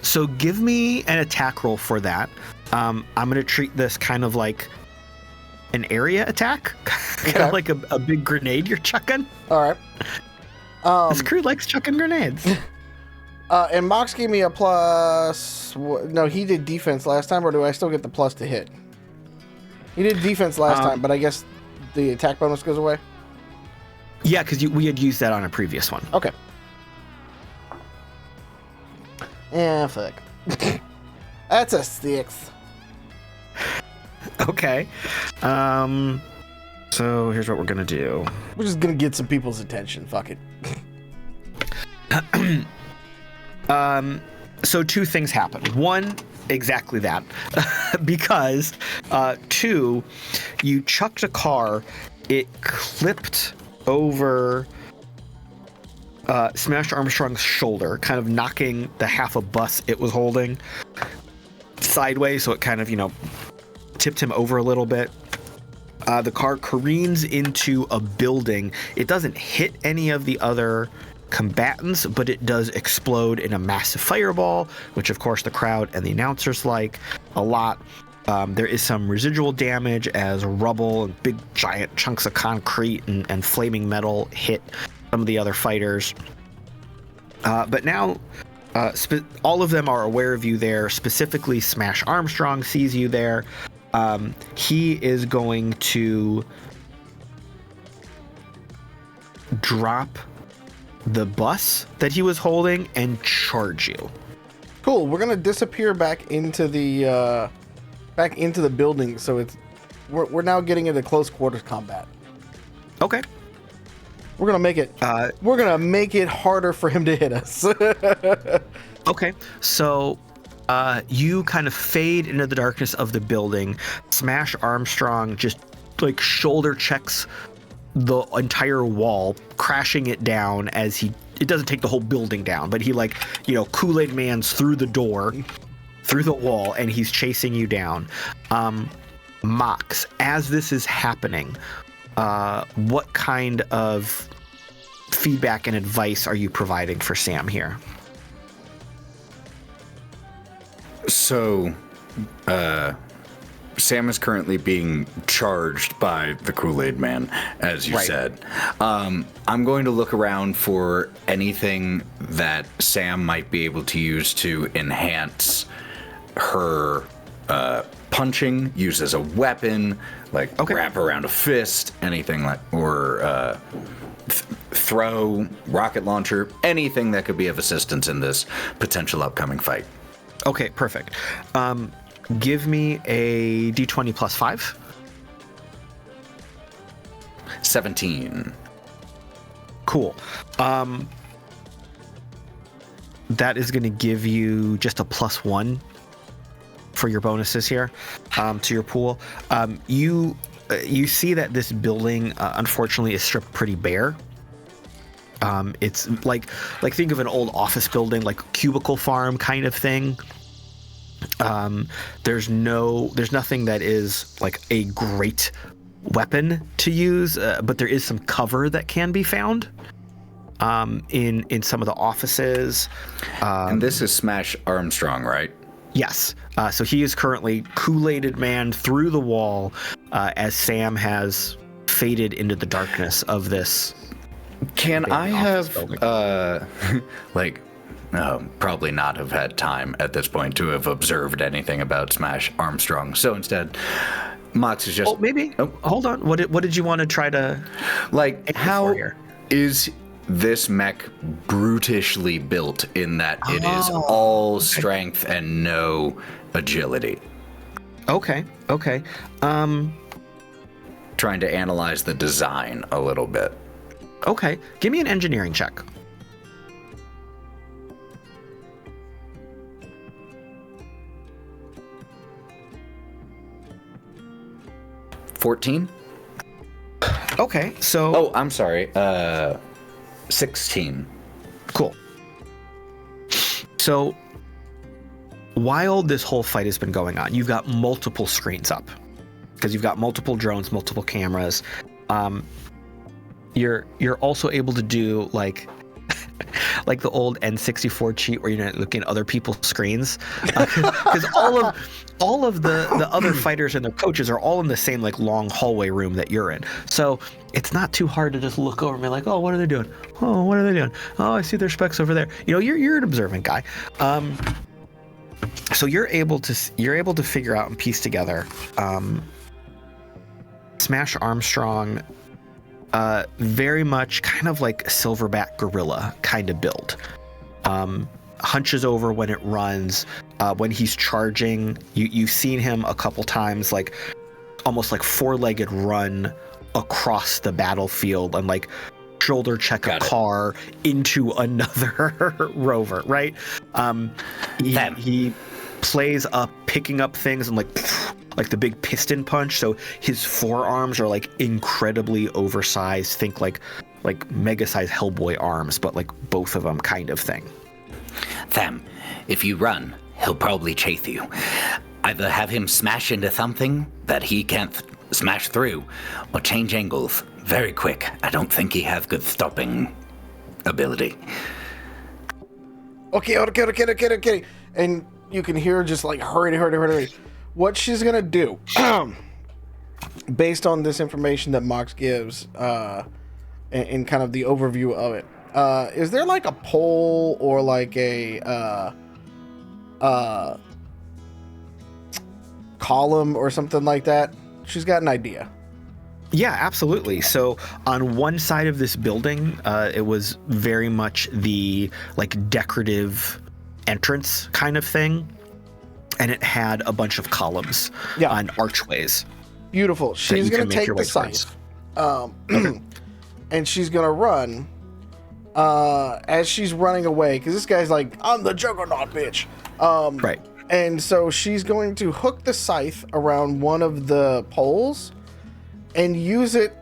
So give me an attack roll for that. I'm going to treat this kind of like an area attack, kind of like a big grenade you're chucking. All right. This crew likes chucking grenades. And Mox gave me a plus. No, he did defense last time, or do I still get the plus to hit? He did defense last time, but I guess the attack bonus goes away. Yeah, because we had used that on a previous one. Okay. Yeah, fuck. That's a 6. Okay. So here's what we're gonna do. We're just gonna get some people's attention. Fuck it. So two things happen. One, exactly that. Because, two, you chucked a car, it clipped over Smash Armstrong's shoulder, kind of knocking the half a bus it was holding sideways, so it kind of, tipped him over a little bit. The car careens into a building. It doesn't hit any of the other combatants, but it does explode in a massive fireball, which of course the crowd and the announcers like a lot. There is some residual damage as rubble and big giant chunks of concrete and flaming metal hit some of the other fighters. But now all of them are aware of you there. Specifically, Smash Armstrong sees you there. He is going to drop the bus that he was holding and charge you. Cool. We're gonna disappear back into the building. So we're now getting into close quarters combat. Okay. We're gonna make it. We're gonna make it harder for him to hit us. Okay. So you kind of fade into the darkness of the building. Smash Armstrong just like shoulder checks the entire wall, crashing it down as it doesn't take the whole building down, but he Kool-Aid Man's through the door, through the wall, and he's chasing you down. Mox, as this is happening, what kind of feedback and advice are you providing for Sam here? So, Sam is currently being charged by the Kool-Aid Man, as you said. I'm going to look around for anything that Sam might be able to use to enhance her punching, use as a weapon, wrap around a fist, anything or throw, rocket launcher, anything that could be of assistance in this potential upcoming fight. Okay, perfect. Give me a d20 plus 5. 17. Cool. That is going to give you just a +1 for your bonuses here to your pool. You see that this building, unfortunately, is stripped pretty bare. It's like think of an old office building, like cubicle farm kind of thing. There's nothing that is like a great weapon to use, but there is some cover that can be found in some of the offices. And this is Smash Armstrong, right? Yes. So he is currently Kool-Aided Man through the wall as Sam has faded into the darkness of this. Can I have, probably not have had time at this point to have observed anything about Smash Armstrong. So instead, Mox is just... Oh, maybe. Oh, hold on. What did you want to try to... Like, how is this mech brutishly built in that it is all strength and no agility? Okay. Trying to analyze the design a little bit. Okay. Give me an engineering check. $14? Okay, so... Oh, I'm sorry. 16. Cool. So, while this whole fight has been going on, you've got multiple screens up. Because you've got multiple drones, multiple cameras. You're also able to do, like the old N64 cheat where you're not looking at other people's screens. Because all of the other fighters and their coaches are all in the same like long hallway room that you're in. So it's not too hard to just look over and be like, oh, what are they doing? Oh, what are they doing? Oh, I see their specs over there. You know, you're an observant guy. So you're able to figure out and piece together Smash Armstrong, very much kind of like silverback gorilla kind of build. Hunches over when it runs. When he's charging, you've seen him a couple times, like almost like four-legged run across the battlefield and like shoulder check a car into another rover, right? He plays up picking up things and like the big piston punch. So his forearms are like incredibly oversized. Think like mega-sized Hellboy arms, but like both of them kind of thing. Them, if you run, he'll probably chafe you. Either have him smash into something that he can't smash through, or change angles very quick. I don't think he has good stopping ability. Okay. And you can hear just like, hurry. What she's gonna do, based on this information that Mox gives, and kind of the overview of it, is there like a pole or like a column or something like that? She's got an idea. Yeah, absolutely. So on one side of this building, it was very much the like decorative entrance kind of thing. And it had a bunch of columns on archways. Beautiful. She's going to take the scythe. And she's going to run. As she's running away, because this guy's like, I'm the juggernaut, bitch. Right. And so she's going to hook the scythe around one of the poles and use it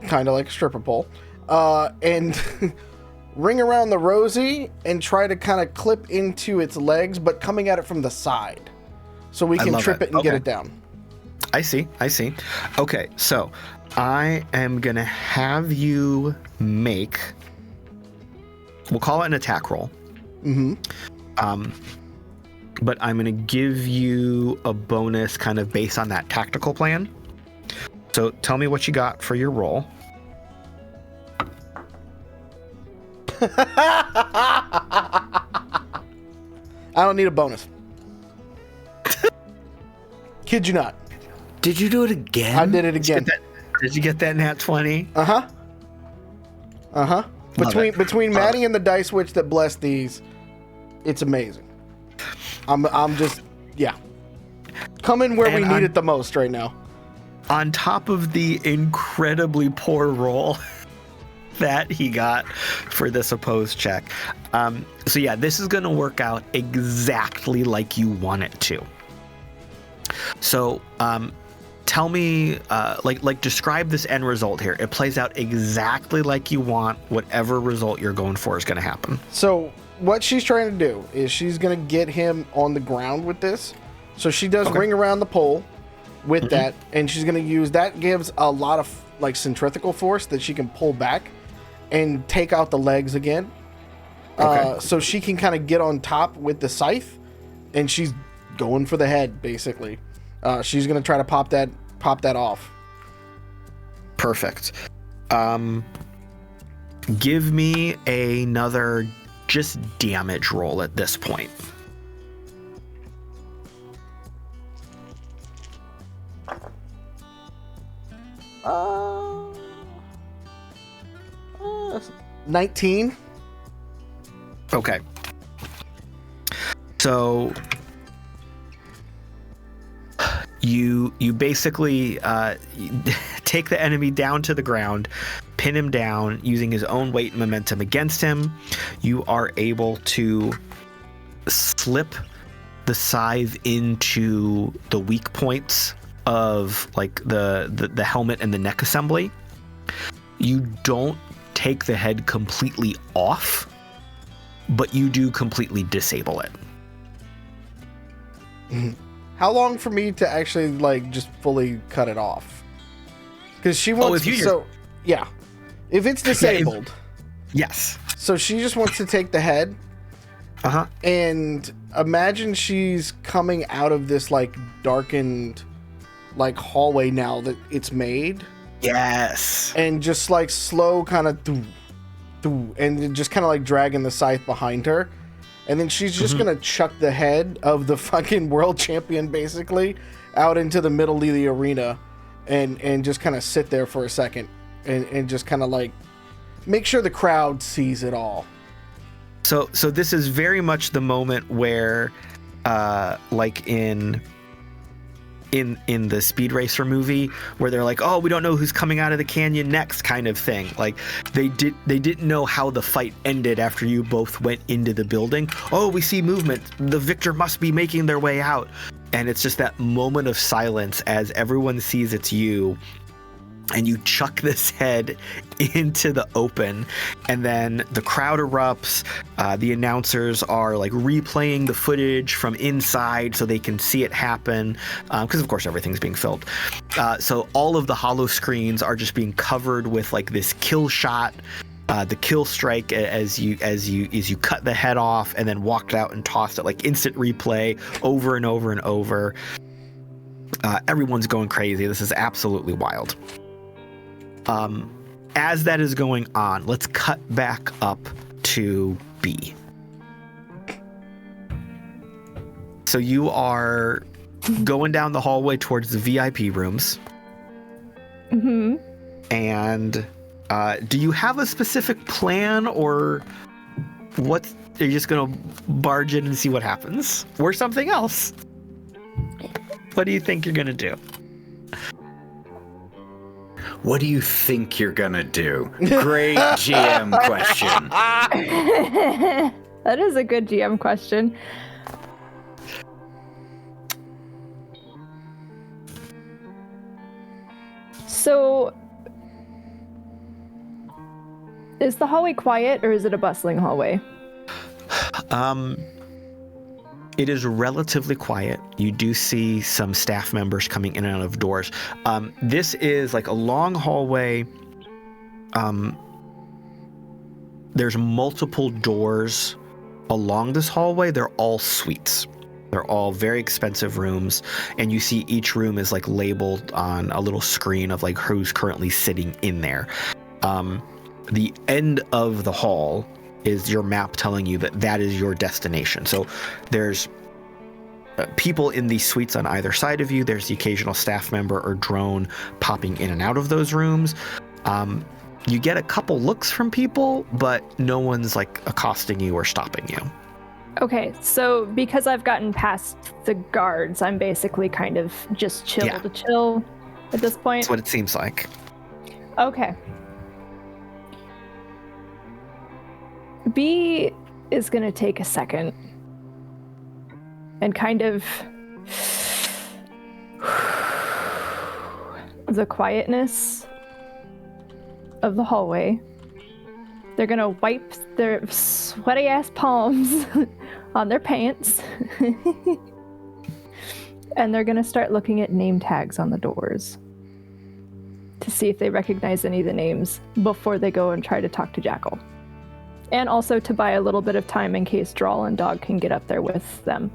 kind of like a stripper pole. And ring around the Rosie and try to kind of clip into its legs, but coming at it from the side. So we can trip it and get it down. I see. Okay, so I am going to have you make, we'll call it an attack roll. Mm-hmm. But I'm going to give you a bonus kind of based on that tactical plan. So tell me what you got for your roll. I don't need a bonus. Kid you not. Did you do it again? I did it again. Did you get that nat 20? Uh-huh. Between Maddie and the dice witch that blessed these, it's amazing. I'm just coming where we need it the most right now. On top of the incredibly poor roll, that he got for this opposed check. So yeah, this is going to work out exactly like you want it to. So tell me, like describe this end result here. It plays out exactly like you want. Whatever result you're going for is going to happen. So what she's trying to do is she's going to get him on the ground with this. So she does ring around the pole with that, and she's going to use that. Gives a lot of like centrifugal force that she can pull back and take out the legs again. So she can kind of get on top with the scythe, and she's going for the head basically. She's going to try to pop that off. Perfect. Give me another just damage roll at this point. Uh, 19. Okay. So you basically take the enemy down to the ground, pin him down using his own weight and momentum against him. You are able to slip the scythe into the weak points of like the helmet and the neck assembly. You don't take the head completely off, but you do completely disable it. How long for me to actually like just fully cut it off? Because she wants yeah. If it's disabled. Yes. So she just wants to take the head. And imagine she's coming out of this like darkened like hallway now that it's made. Yes. And just like slow kind of and just kind of like dragging the scythe behind her. And then she's just gonna chuck the head of the fucking world champion basically out into the middle of the arena and just kind of sit there for a second and just kind of like make sure the crowd sees it all. So this is very much the moment where like in the Speed Racer movie where they're like, oh, we don't know who's coming out of the canyon next kind of thing. Like they didn't know how the fight ended after you both went into the building. Oh, we see movement. The victor must be making their way out. And it's just that moment of silence as everyone sees it's you. And you chuck this head into the open, and then the crowd erupts. The announcers are like replaying the footage from inside so they can see it happen, because of course everything's being filmed. So all of the hollow screens are just being covered with like this kill shot, the kill strike as you cut the head off and then walked out and tossed it, like instant replay over and over and over. Everyone's going crazy. This is absolutely wild. As that is going on, let's cut back up to B. So you are going down the hallway towards the VIP rooms. Mm-hmm. And do you have a specific plan, or what? Are you just going to barge in and see what happens? Or something else? What do you think you're going to do? What do you think you're gonna do? Great GM question. That is a good GM question. So, is the hallway quiet or is it a bustling hallway? It is relatively quiet. You do see some staff members coming in and out of doors. This is like a long hallway. There's multiple doors along this hallway. They're all suites. They're all very expensive rooms. And you see each room is like labeled on a little screen of like who's currently sitting in there. The end of the hall is your map telling you that is your destination. So there's people in these suites on either side of you. There's the occasional staff member or drone popping in and out of those rooms. You get a couple looks from people, but no one's like accosting you or stopping you. Okay, so because I've gotten past the guards, I'm basically kind of just chill to chill at this point. That's what it seems like. Okay. B is going to take a second and kind of the quietness of the hallway. They're going to wipe their sweaty ass palms on their pants. And they're going to start looking at name tags on the doors to see if they recognize any of the names before they go and try to talk to Jackal. And also to buy a little bit of time in case Drall and Dog can get up there with them.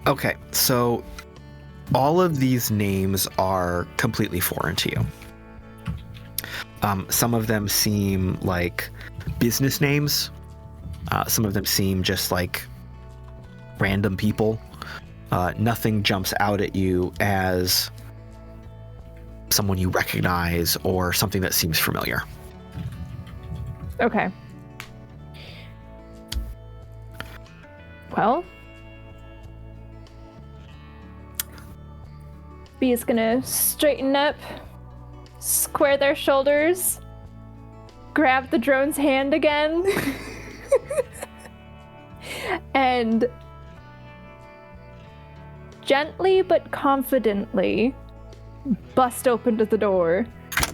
Okay, so all of these names are completely foreign to you. Some of them seem like business names. Some of them seem just like random people. Nothing jumps out at you as someone you recognize or something that seems familiar. Okay. Well, B is gonna straighten up, square their shoulders, grab the drone's hand again, and gently but confidently bust open to the door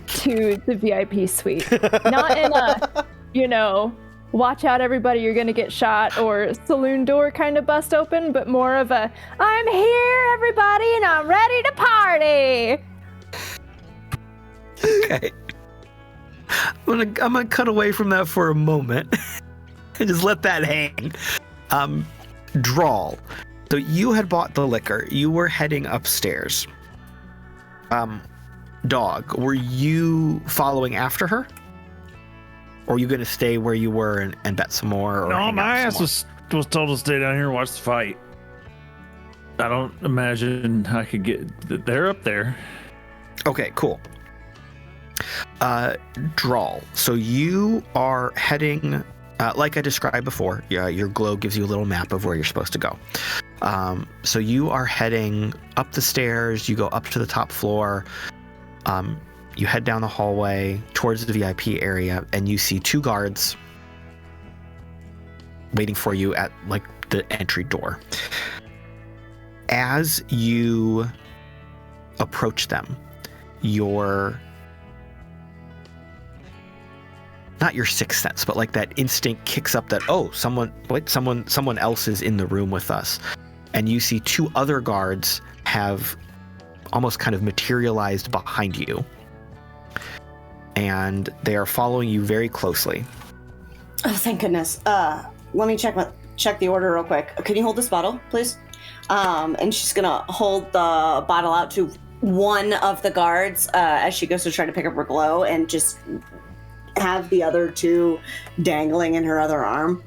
to the VIP suite. Not in a, watch out everybody, you're gonna get shot, or saloon door kind of bust open, but more of a, I'm here everybody and I'm ready to party. Okay. I'm gonna cut away from that for a moment and just let that hang. Drall. So you had bought the liquor. You were heading upstairs. Dog, were you following after her? Or are you going to stay where you were and bet some more? Or no, my ass was told to stay down here and watch the fight. I don't imagine I could get... They're up there. Okay, cool. Drall. So you are heading... like I described before, your glow gives you a little map of where you're supposed to go. So you are heading up the stairs, you go up to the top floor, you head down the hallway towards the VIP area, and you see two guards waiting for you at like the entry door. As you approach them, not your sixth sense, but like that instinct kicks up that, oh, someone else is in the room with us. And you see two other guards have almost kind of materialized behind you. And they are following you very closely. Oh, thank goodness. Let me check the order real quick. Can you hold this bottle, please? And she's gonna hold the bottle out to one of the guards as she goes to try to pick up her glow, and just have the other two dangling in her other arm.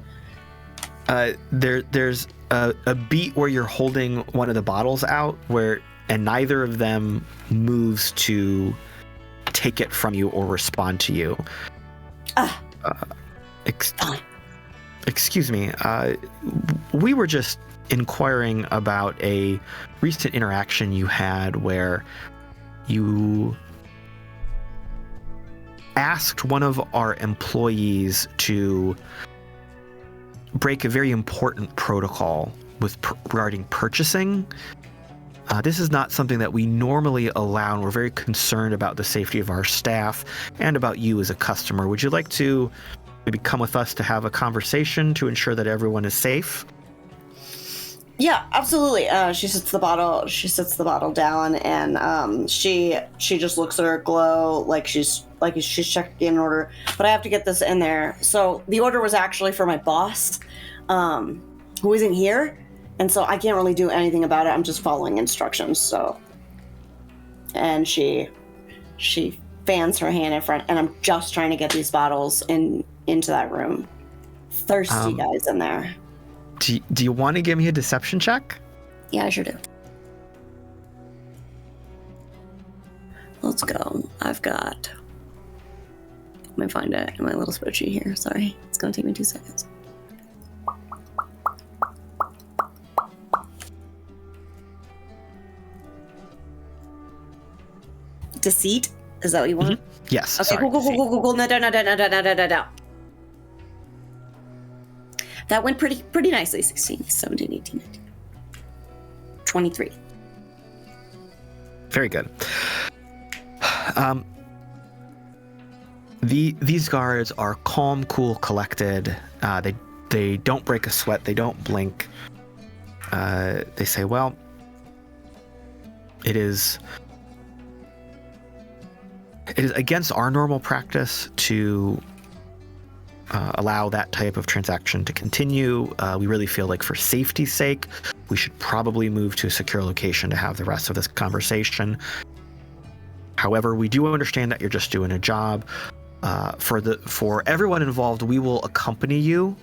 There's a beat where you're holding one of the bottles out, and neither of them moves to take it from you or respond to you. Excuse me. We were just inquiring about a recent interaction you had where you asked one of our employees to break a very important protocol regarding purchasing. This is not something that we normally allow, and we're very concerned about the safety of our staff and about you as a customer. Would you like to maybe come with us to have a conversation to ensure that everyone is safe? Yeah, absolutely. She sets the bottle down, and she just looks at her glow like she's checking in order. But I have to get this in there. So the order was actually for my boss, who isn't here, and so I can't really do anything about it. I'm just following instructions. So, and she fans her hand in front, and I'm just trying to get these bottles into that room. Thirsty guys in there. Do you want to give me a deception check? Yeah, I sure do. Let's go. I've got... Let me find it in my little spreadsheet here. Sorry. It's going to take me 2 seconds. Deceit? Is that what you want? Yes. Okay, Sorry. cool. No. That went pretty nicely. 16, 17, 18, 19. 23. Very good. These guards are calm, cool, collected. They don't break a sweat. They don't blink. They say, well, it is against our normal practice to allow that type of transaction to continue. We really feel like for safety's sake, we should probably move to a secure location to have the rest of this conversation. However, we do understand that you're just doing a job. For everyone involved, we will accompany you,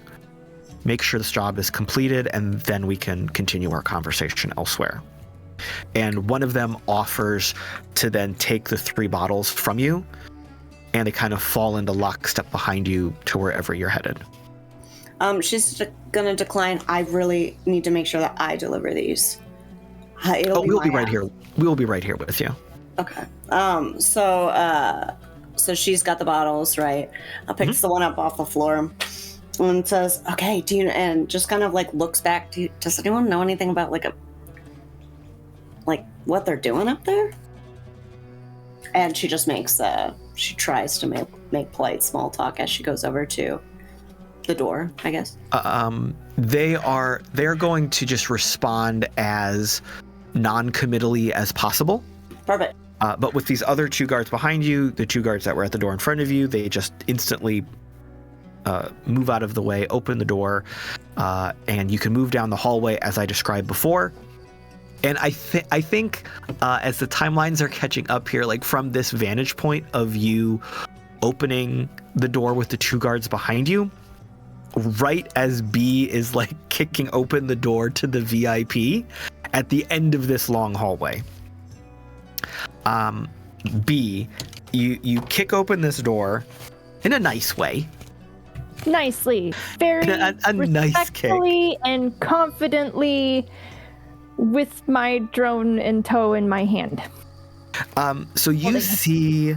make sure this job is completed, and then we can continue our conversation elsewhere. And one of them offers to then take the 3 bottles from you, and they kind of fall into lockstep behind you to wherever you're headed. She's gonna decline. I really need to make sure that I deliver these. We'll be right here. We will be right here with you. Okay. So she's got the bottles, right? Picks the one up off the floor and says, "Okay, do you?" And just kind of like looks back. Does anyone know anything about like what they're doing up there? And she just she tries to make polite small talk as she goes over to the door, I guess. They're going to just respond as non-committally as possible. Perfect. But with these other 2 guards behind you, the 2 guards that were at the door in front of you, they just instantly move out of the way, open the door, and you can move down the hallway as I described before. And I think as the timelines are catching up here, like from this vantage point of you opening the door with the 2 guards behind you, right as B is like kicking open the door to the VIP at the end of this long hallway. B, you kick open this door in a nice way. Nicely. Very a nice kick. respectfully and confidently with my drone in tow in my hand. So you see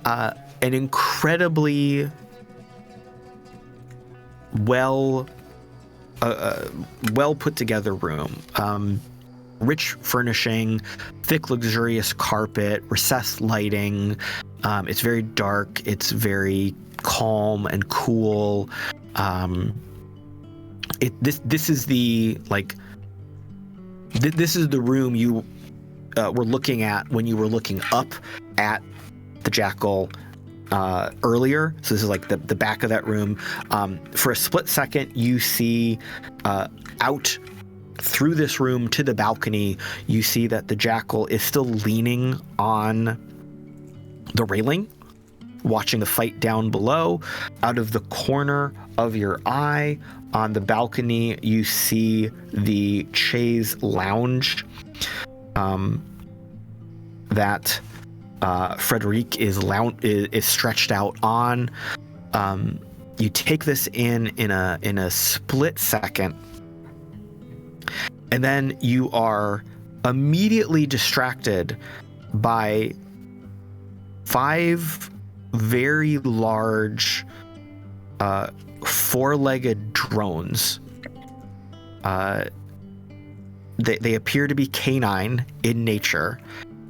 an incredibly well put together room. Rich furnishing, thick, luxurious carpet, recessed lighting. It's very dark. It's very calm and cool. This is the this is the room you were looking at when you were looking up at the Jackal earlier. So this is like the back of that room. For a split second, you see out through this room to the balcony, you see that the Jackal is still leaning on the railing, watching the fight down below. Out of the corner of your eye on the balcony, you see the chaise lounge that Frederic is stretched out on. You take this in a split second, and then you are immediately distracted by 5 very large 4-legged drones. They appear to be canine in nature.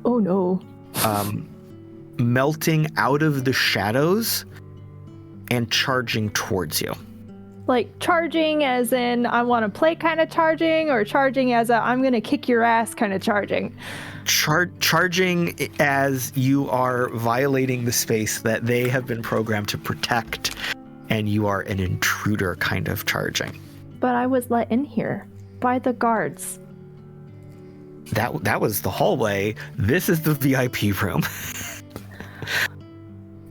Oh no. Melting out of the shadows and charging towards you. Like charging as in I want to play kind of charging, or charging as a I'm going to kick your ass kind of charging? Charging as you are violating the space that they have been programmed to protect, and you are an intruder kind of charging. But I was let in here by the guards. That was the hallway. This is the VIP room.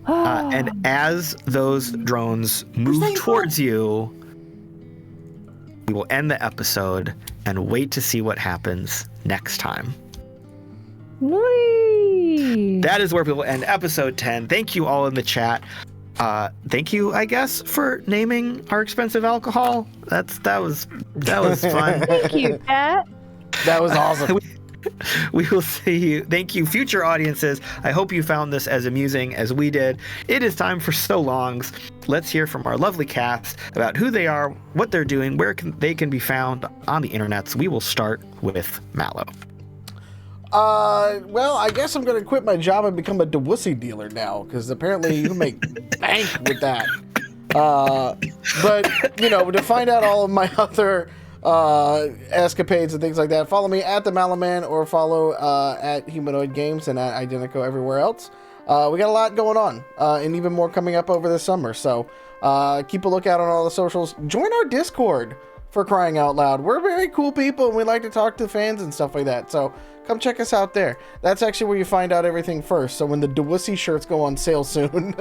And as those drones move towards you, we will end the episode and wait to see what happens next time. Whee! That is where we will end episode 10. Thank you all in the chat. Thank you, I guess, for naming our expensive alcohol. That was fun. Thank you, Pat. That was awesome. We will see you. Thank you, future audiences. I hope you found this as amusing as we did. It is time for So Longs. Let's hear from our lovely cast about who they are, what they're doing, they can be found on the internets. We will start with Mallo. Well, I guess I'm going to quit my job and become a Dewussy dealer now, because apparently you can make bank with that. But, you know, to find out all of my other escapades and things like that, follow me at the Mallo Man or follow at Humanoid Games and at Identico everywhere else. We got a lot going on, and even more coming up over the summer. So keep a lookout on all the socials. Join our Discord, for crying out loud. We're very cool people, and we like to talk to fans and stuff like that. So come check us out there. That's actually where you find out everything first. So when the Dewussy shirts go on sale soon,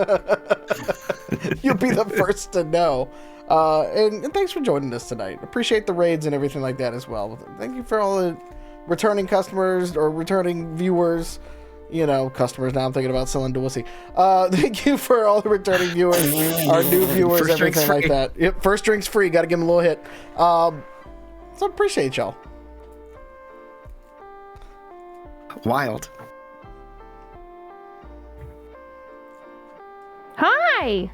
you'll be the first to know. And thanks for joining us tonight. Appreciate the raids and everything like that as well. Thank you for all the returning customers or returning viewers. You know, customers. Now I'm thinking about selling Dewussy. Thank you for all the returning viewers, our new viewers, First everything like free. that. Yep, first drink's free. Got to give them a little hit. So appreciate y'all. Wild. Hi.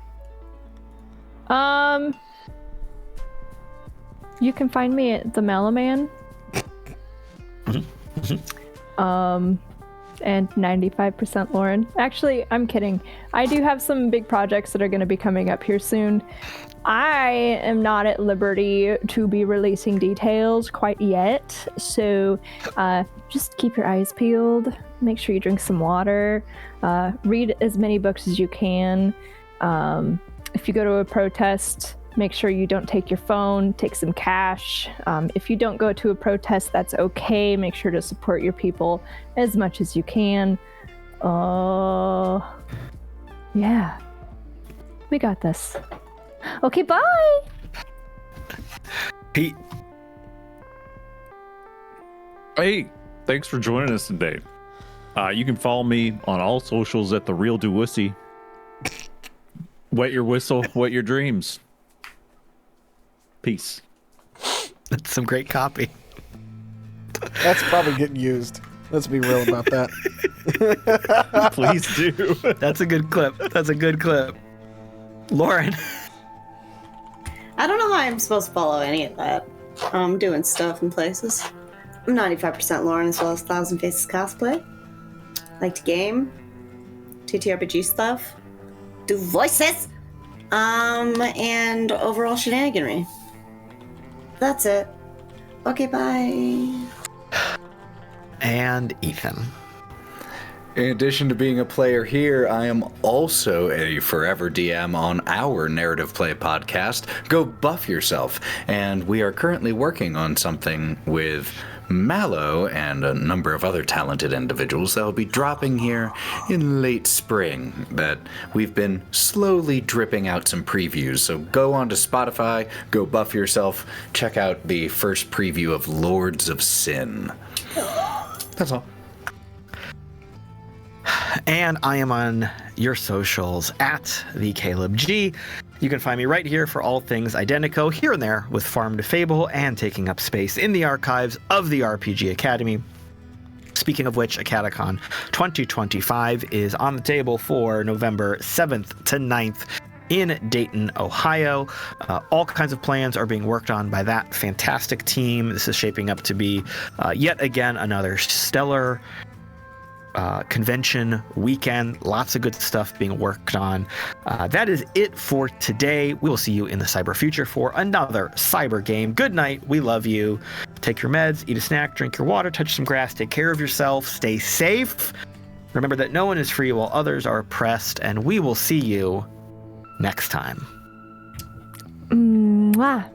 You can find me at the Mallo Man. And 95% Lauren. Actually, I'm kidding. I do have some big projects that are going to be coming up here soon. I am not at liberty to be releasing details quite yet, so just keep your eyes peeled. Make sure you drink some water. Read as many books as you can. If you go to a protest, make sure you don't take your phone, take some cash. If you don't go to a protest, that's okay. Make sure to support your people as much as you can. Yeah. We got this. Okay, bye! Pete. Hey, thanks for joining us today. You can follow me on all socials at The Real Dewussy. Wet your whistle, wet your dreams. Peace. That's some great copy. That's probably getting used. Let's be real about that. Please do. That's a good clip. That's a good clip. Lauren. I don't know how I'm supposed to follow any of that. I'm doing stuff in places. I'm 95% Lauren as well as Thousand Faces cosplay. Like to game, TTRPG stuff, do voices, and overall shenaniganry. That's it. Okay, bye. And Ethan. In addition to being a player here, I am also a forever DM on our Narrative Play podcast, Go Buff Yourself, and we are currently working on something with Mallo and a number of other talented individuals that will be dropping here in late spring that we've been slowly dripping out some previews. So go on to Spotify, Go Buff Yourself, check out the first preview of Lords of Sin. That's all. And I am on your socials at the Caleb G. You can find me right here for all things Identico, here and there with Farm to Fable and taking up space in the archives of the RPG Academy. Speaking of which, Acadecon 2025 is on the table for November 7th to 9th in Dayton, Ohio. All kinds of plans are being worked on by that fantastic team. This is shaping up to be yet again another stellar convention weekend. Lots of good stuff being worked on. That is it for today. We will see you in the cyber future for another cyber game. Good night. We love you. Take your meds, eat a snack, drink your water, touch some grass, take care of yourself, stay safe. Remember that no one is free while others are oppressed, and we will see you next time. Mwah.